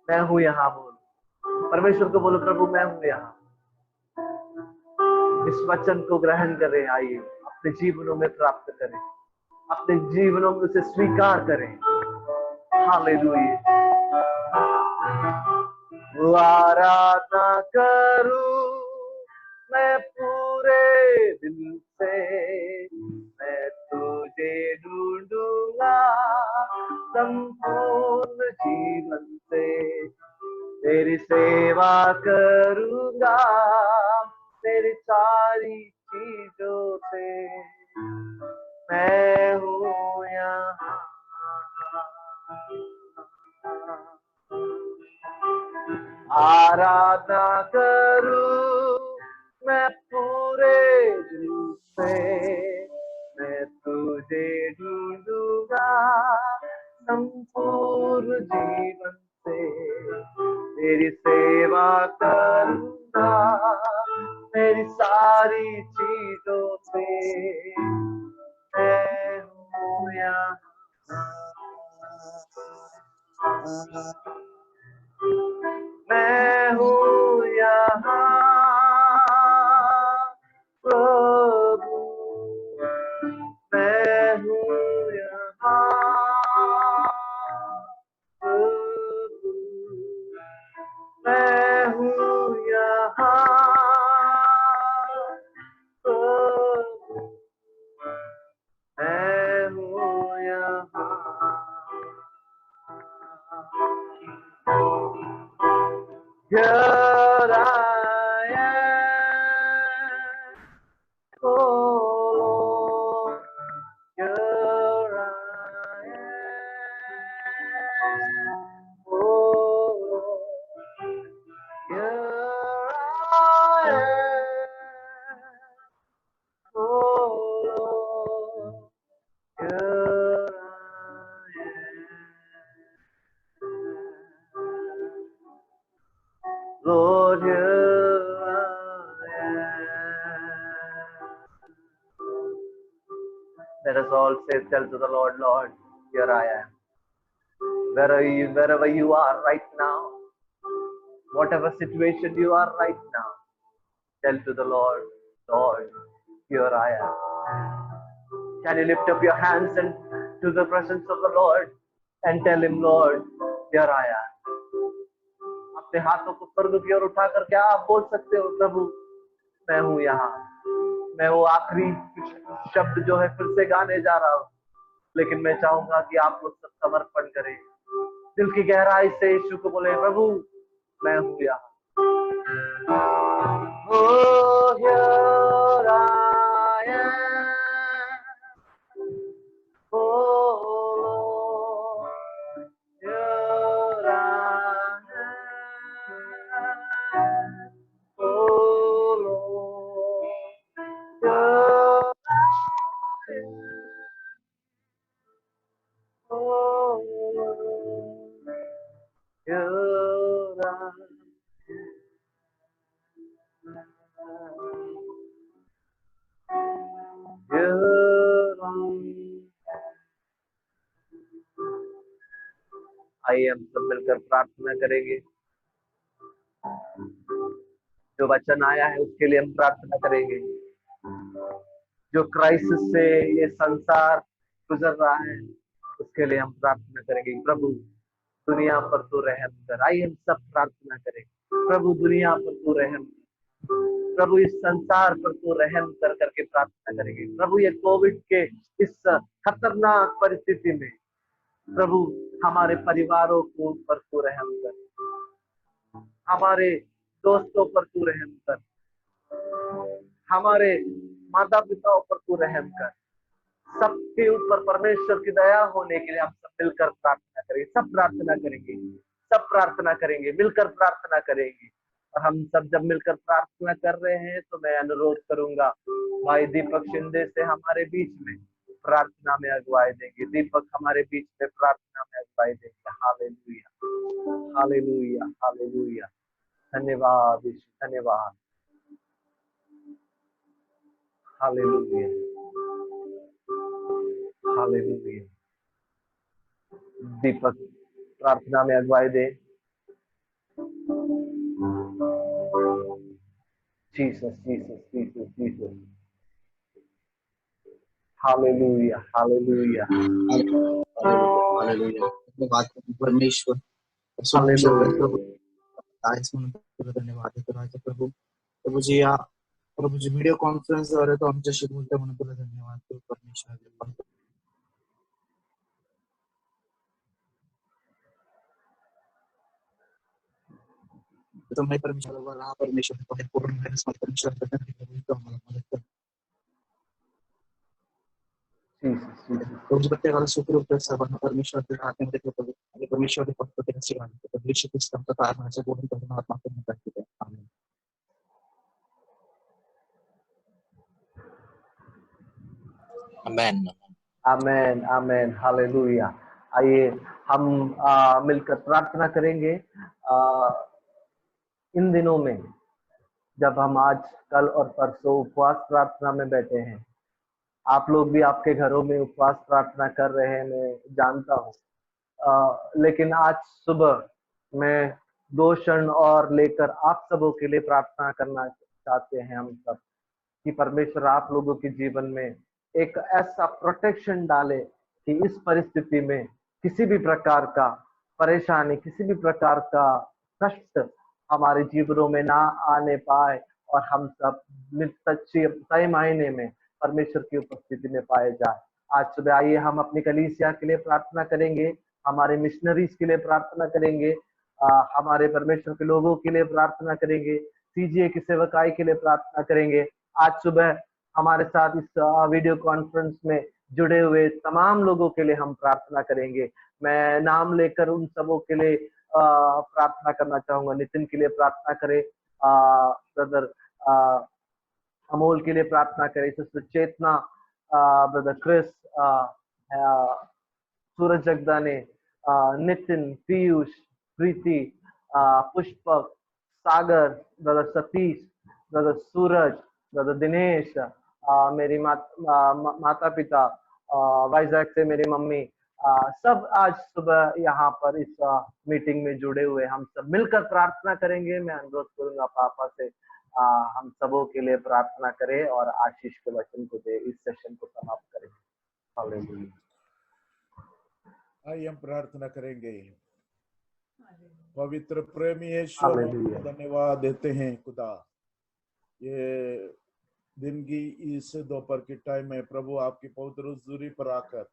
मैं हूं यहाँ। बोलो परमेश्वर को, बोलो प्रभु मैं हूं यहाँ। इस वचन को ग्रहण करें, आइए अपने जीवनों में प्राप्त करें, अपने जीवनों में उसे स्वीकार करें। हालेलुया। आराधना करूं मैं पूरे दिल से, मैं तुझे ढूंढूंगा संपूर्ण जीवन से, तेरी सेवा करूंगा तेरी सारी चीजों से, मैं हूँ यहाँ। आराधना करूं मैं पूरे दिल से, मैं तुझे ढूंढूंगा संपूर्ण जीवन से, तेरी सेवा करूंगा मेरी सारी चीजों से, मैं हूँ यहाँ। मैं हूँ यहाँ प्रभु, मैं हूँ यहाँ प्रभु, मैं हूँ यहाँ प्रभु, मैं हूँ यहाँ। Here I am, oh Lord, here I am, oh Lord, here I am, oh Lord, here I am. Lord, here I am. Let us all say, tell to the Lord, Lord, here I am. Wherever you are right now, whatever situation you are right now, tell to the Lord, Lord, here I am. Can you lift up your hands and to the presence of the Lord and tell him, Lord, here I am. अपने हाथों को स्वर्ग की ओर उठा कर क्या आप बोल सकते हो, प्रभु मैं हूं यहाँ। मैं वो आखिरी शब्द जो है फिर से गाने जा रहा हूँ, लेकिन मैं चाहूंगा कि आप लोग सब समर्पण करें, दिल की गहराई से यीशु को बोले, प्रभु मैं हूं यहाँ। Oh, here I am. Oh Lord, here I am. Oh Lord, here I am. Oh Lord, here I am. आइए हम सब मिलकर प्रार्थना करेंगे। जो वचन आया है उसके लिए हम प्रार्थना करेंगे। जो क्राइसिस से ये संसार गुजर रहा है उसके लिए हम प्रार्थना करेंगे। प्रभु दुनिया पर तू रहम कर। आइए हम सब प्रार्थना करें। प्रभु दुनिया पर तू रहम कर। प्रभु इस संसार पर तू रहम कर करके प्रार्थना करेंगे। प्रभु ये कोविड के इस खतरनाक परिस्थिति में प्रभु हमारे परिवारों को पर तू रहम कर। हमारे दोस्तों पर तू रहम कर। हमारे माता पिताओं पर तू रहम कर। सबके ऊपर परमेश्वर की दया होने के लिए हम सब मिलकर प्रार्थना करेंगे। सब प्रार्थना करेंगे। सब प्रार्थना करेंगे, मिलकर प्रार्थना करेंगे। और हम सब जब मिलकर प्रार्थना कर रहे हैं तो मैं अनुरोध करूंगा भाई दीपक शिंदे से हमारे बीच में प्रार्थना में अगुवाई देंगे। दीपक हमारे बीच में प्रार्थना में अगुवाई देंगे। हालेलुया, हालेलुया, हालेलुया। धन्यवाद यीशु, धन्यवाद। हालेलुया, हालेलुया। दीपक प्रार्थना में अगुवाई दे। Jesus, Jesus, Jesus, Jesus. हालेलुया, हालेलुया, हालेलुया। धन्यवाद परमेश्वर, हालेलुया। प्रभु आज धन्यवाद आहे तुला प्रभु। प्रभु जी या प्रभु जी व्हिडिओ कॉन्फरन्सद्वारे तो आमच्याशी बोलतो म्हणून तुला धन्यवाद देऊ परमेश्वर। तो मैं परमेश्वर वाला परमेश्वर को पूर्ण मेरे साथ परमेश्वर करने के लिए तो हमारा मदद कर। प्रभु प्रत्येकाला सुखरूप सर्वांना परमेश्वर के हातामध्ये ठेवतो आणि परमेश्वर फक्त त्याची सेवा करतो। दृश्य पुस्तक कारणाचे बोलून करून आत्मा करून करते। आमीन। आमेन, आमेन, आमेन, हालेलुया। आइए हम मिलकर प्रार्थना करेंगे। इन दिनों में जब हम आज कल और परसों उपवास प्रार्थना में बैठे हैं, आप लोग भी आपके घरों में उपवास प्रार्थना कर रहे हैं, मैं जानता हूँ। लेकिन आज सुबह मैं 2 क्षण और लेकर आप सबों के लिए प्रार्थना करना चाहते हैं हम सब कि परमेश्वर आप लोगों के जीवन में एक ऐसा प्रोटेक्शन डाले कि इस परिस्थिति में किसी भी प्रकार का परेशानी, किसी भी प्रकार का कष्ट हमारे जीवनों में ना आने पाए और हम सब सही मायने में परमेश्वर की उपस्थिति में पाए जाए। आज सुबह आइए हम अपनी कलीसिया के लिए प्रार्थना करेंगे, हमारे मिशनरीज के लिए प्रार्थना करेंगे, हमारे परमेश्वर के लोगों के लिए प्रार्थना करेंगे, सीजीए की सेवकाई के लिए प्रार्थना करेंगे। आज सुबह हमारे साथ इस वीडियो कॉन्फ्रेंस में जुड़े हुए तमाम लोगों के लिए हम प्रार्थना करेंगे। मैं नाम लेकर उन सबों के लिए प्रार्थना करना चाहूंगा। नितिन के लिए प्रार्थना करें, ब्रदर अमोल के लिए प्रार्थना करें, सिस्टर चेतना, ब्रदर क्रिस, सूरज जगदाने, नितिन, पीयूष, प्रीति, पुष्पक, सागर, ब्रदर सतीश, ब्रदर सूरज, ब्रदर दिनेश, मेरी माता पिता, वाइजैक से मेरी मम्मी, सब आज सुबह यहाँ पर इस मीटिंग में जुड़े हुए हम सब मिलकर प्रार्थना करेंगे। मैं अनुरोध करूंगा पापा से हम सबों के लिए प्रार्थना करें और आशीष के वचन को दे, इस सेशन को समाप्त करें। हालेलुया। आइए हम प्रार्थना करेंगे। पवित्र प्रेमी यीशु, धन्यवाद देते हैं खुदा, ये दिन की इस दोपहर के टाइम में प्रभु आपकी पवित्र हुजूरी पर आकर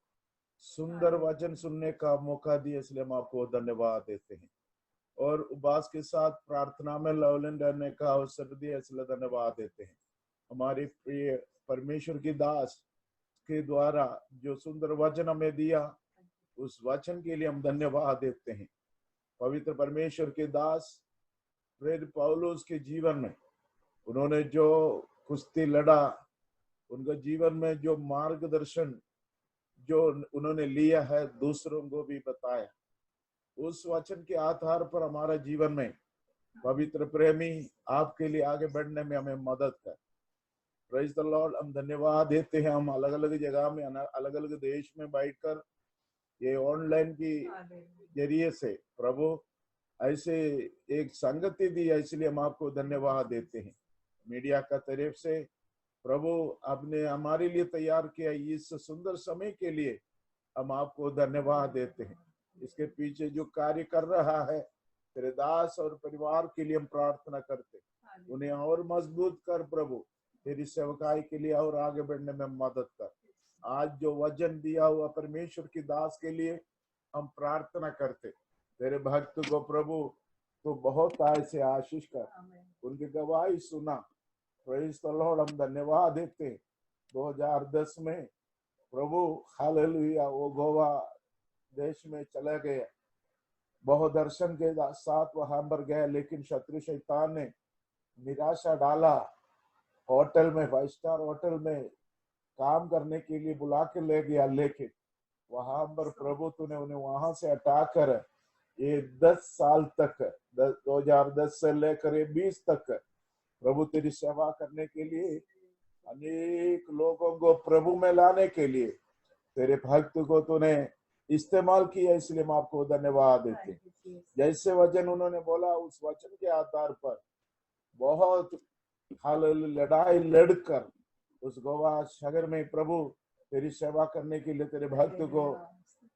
सुंदर वचन सुनने का मौका दिया, इसलिए हम आपको धन्यवाद देते हैं। और उपवास के साथ प्रार्थना में लवलीन रहने का अवसर दिया, इसलिए धन्यवाद देते हैं। हमारी प्रिय परमेश्वर की दास के द्वारा जो सुंदर वचन हमें दिया, उस वचन के लिए हम धन्यवाद देते हैं। पवित्र परमेश्वर के दास प्रेरित पौलुस के जीवन में उन्होंने जो कुश्ती लड़ा, उनका जीवन में जो मार्गदर्शन जो उन्होंने लिया है दूसरों को भी बताया, उस वचन के आधार पर हमारा जीवन में पवित्र प्रेमी आपके लिए आगे बढ़ने में हमें मदद कर। Praise the Lord. हम धन्यवाद देते हैं। हम अलग अलग जगह में अलग अलग देश में बैठकर ये ऑनलाइन की जरिए से प्रभु ऐसे एक संगति दी है, इसलिए हम आपको धन्यवाद देते हैं। मीडिया का तरफ से प्रभु आपने हमारे लिए तैयार किया इस सुंदर समय के लिए हम आपको धन्यवाद देते हैं। इसके पीछे जो कार्य कर रहा है तेरे दास और परिवार के लिए हम प्रार्थना करते, उन्हें और मजबूत कर प्रभु, तेरी सेवकाई के लिए और आगे बढ़ने में मदद कर। आज जो वचन दिया हुआ परमेश्वर की दास के लिए हम प्रार्थना करते, तेरे भक्त को प्रभु तो बहुत ऐसे आशीष कर, उनकी गवाही सुना। प्रेज़ द लॉर्ड, हम धन्यवाद देते 2010 में प्रभु हालेलुया वो गोवा देश में चले गए, बहुत दर्शन के साथ वहां पर गए, लेकिन शत्रु शैतान ने निराशा डाला। होटल में 5 स्टार होटल में काम करने के लिए बुला के ले गया, लेकिन वहां पर प्रभु तूने उन्हें वहां से हटाकर ये 10 साल तक 2010 से लेकर 20 तक प्रभु तेरी सेवा करने के लिए, अनेक लोगों को प्रभु में लाने के लिए तेरे भक्त को तूने इस्तेमाल किया, इसलिए हम आपको धन्यवाद देते। जैसे वचन उन्होंने बोला उस वचन के आधार पर बहुत लड़ाई लड़कर उस गोवा शहर में प्रभु तेरी सेवा करने के लिए तेरे भक्त को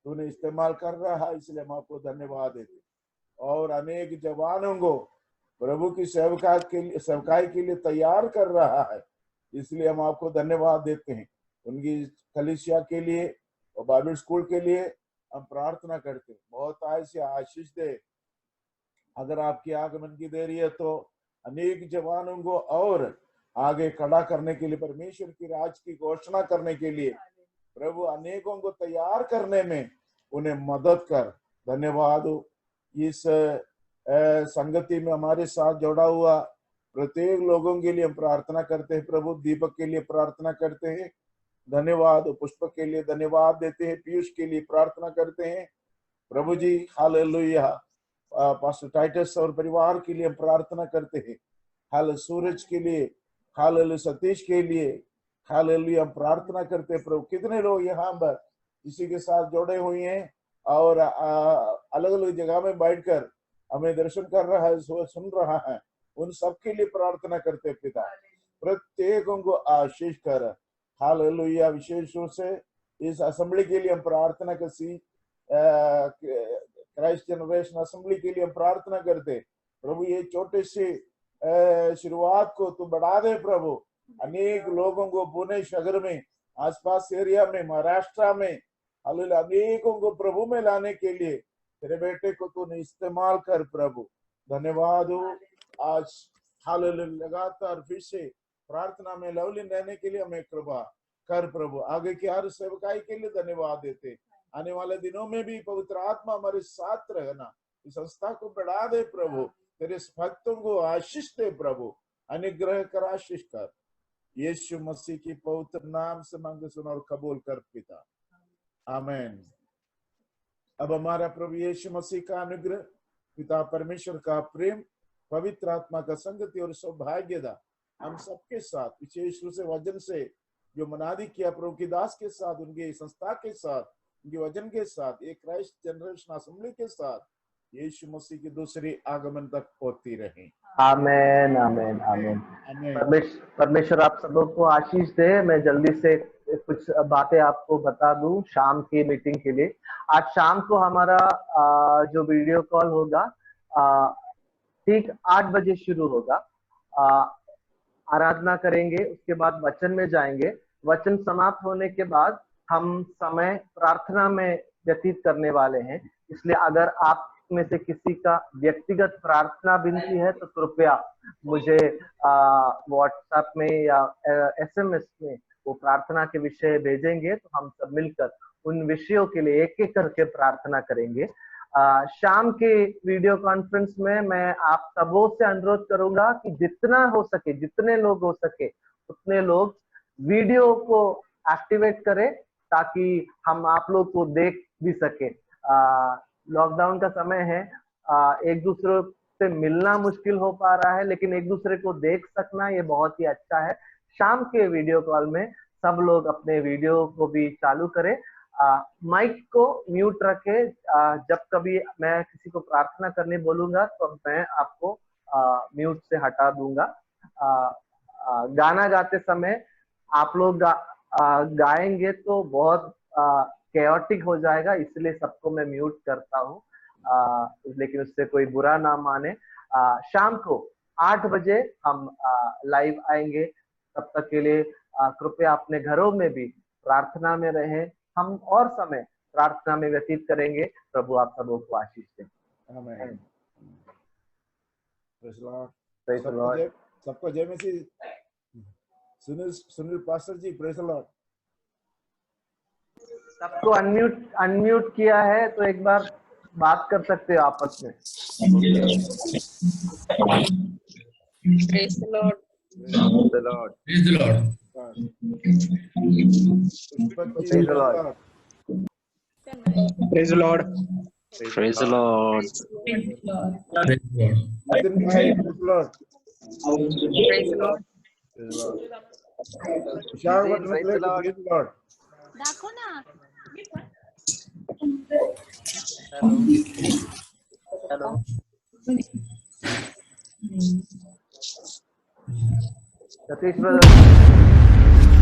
तूने इस्तेमाल कर रहा है, इसलिए हम आपको धन्यवाद देते। और अनेक जवानों को प्रभु की सेवकाई के लिए तैयार कर रहा है, इसलिए हम आपको धन्यवाद देते हैं। उनकी कलीसिया के लिए और बाइबल स्कूल के लिए हम प्रार्थना करते हैं, बहुत ऐसे आशीष दे। अगर आपकी आगमन की देरी है तो अनेक जवानों को और आगे खड़ा करने के लिए, परमेश्वर की राज की घोषणा करने के लिए प्रभु अनेकों को तैयार करने में उन्हें मदद कर। धन्यवाद हो इस संगति में हमारे साथ जोड़ा हुआ प्रत्येक लोगों के लिए हम प्रार्थना करते हैं। प्रभु दीपक के लिए प्रार्थना करते हैं, धन्यवाद। पुष्पक के लिए धन्यवाद देते हैं, पीयूष के लिए प्रार्थना करते हैं प्रभु जी, हालेलुया। पास्टर टाइटस और परिवार के लिए हम प्रार्थना करते हैं, हाल सूरज के लिए, हालेलुया सतीश के लिए, हालेलुया हम प्रार्थना करते हैं। प्रभु कितने लोग यहाँ पर इसी के साथ जुड़े हुए हैं और अलग अलग जगह में बैठकर हमें दर्शन कर रहा है, सुन रहा है, उन सबके लिए प्रार्थना करते पिता, प्रत्येकों को आशीष कर। हालेलुया। विशेष रूप से इस असेंबली के लिए हम प्रार्थना करती, क्राइस्ट जनरेशन असेंबली के लिए हम प्रार्थना करते प्रभु, ये छोटे से शुरुआत को तू बढ़ा दे प्रभु। अनेक लोगों को पुणे शहर में, आसपास एरिया में, महाराष्ट्र में हालेलुया अनेकों को प्रभु में लाने के लिए तेरे बेटे को तूने इस्तेमाल कर प्रभु। धन्यवाद हो। आज हालेलुया लगातार फिर से प्रार्थना में लवलीन रहने के लिए हमें कृपा कर प्रभु। आगे की हर सेवकाई के लिए धन्यवाद देते। आने वाले दिनों में भी पवित्र आत्मा हमारे साथ रहना, इस संस्था को बढ़ा दे प्रभु, तेरे भक्तों को आशीष दे प्रभु, अनुग्रह कर, आशीष कर। यीशु मसीह की पवित्र नाम से मांगे सुन और कबूल कर पिता, आमीन। अब हमारा प्रभु यीशु मसीह का अनुग्रह, पिता परमेश्वर का प्रेम, पवित्र आत्मा का संगति और सौभाग्यता हम सबके साथ, विशेष रूप से वचन से जो मनादी किया प्रभु की दास के साथ, उनके संस्था के साथ, उनके वचन के साथ, एक क्राइस्ट जनरेशन असेंबली के साथ यीशु मसीह की दूसरी आगमन तक होती रहे। आमेन आमेन आमेन। परमेश्वर आप सब लोग को आशीष दे। मैं जल्दी से कुछ बातें आपको बता दूं शाम की मीटिंग के लिए। आज शाम को हमारा जो वीडियो कॉल होगा ठीक 8 बजे शुरू होगा। आराधना करेंगे, उसके बाद वचन में जाएंगे। वचन समाप्त होने के बाद हम समय प्रार्थना में व्यतीत करने वाले हैं, इसलिए अगर आप में से किसी का व्यक्तिगत प्रार्थना विनती है तो कृपया मुझे व्हाट्सएप में या SMS में वो प्रार्थना के विषय भेजेंगे, तो हम सब मिलकर उन विषयों के लिए एक एक करके प्रार्थना करेंगे। शाम के वीडियो कॉन्फ्रेंस में मैं आप सबों से अनुरोध करूंगा कि जितना हो सके, जितने लोग हो सके उतने लोग वीडियो को एक्टिवेट करें ताकि हम आप लोग को देख भी सके। लॉकडाउन का समय है, एक दूसरे से मिलना मुश्किल हो पा रहा है, लेकिन एक दूसरे को देख सकना ये बहुत ही अच्छा है। शाम के वीडियो कॉल में सब लोग अपने वीडियो को भी चालू करें। माइक को म्यूट रखे। जब कभी मैं किसी को प्रार्थना करने बोलूंगा तो मैं आपको म्यूट से हटा दूंगा। गाना गाते समय आप लोग गाएंगे तो बहुत कैओटिक हो जाएगा, इसलिए सबको मैं म्यूट करता हूँ। लेकिन उससे कोई बुरा ना माने। शाम को 8 बजे हम लाइव आएंगे। तब तक के लिए कृपया अपने घरों में भी प्रार्थना में रहें। हम और समय प्रार्थना में व्यतीत करेंगे। प्रभु आप सबों को आशीष दें। आमीन। Praise the Lord। Praise the Lord। सबको जय मसीह। Sunil pastor ji, praise the Lord. सबको अनम्यूट किया है तो एक बार बात कर सकते हो आपस में। Praise the Lord। Praise the Lord। Praise the Lord। Praise the Lord। Praise the Lord। Praise the Lord। Praise the Lord। Nitin भाई, praise the Lord. Praise the Lord। Visakhapatnam Praise the Lord। Praise the Lord. दाखव ना। Hello. Satish brother.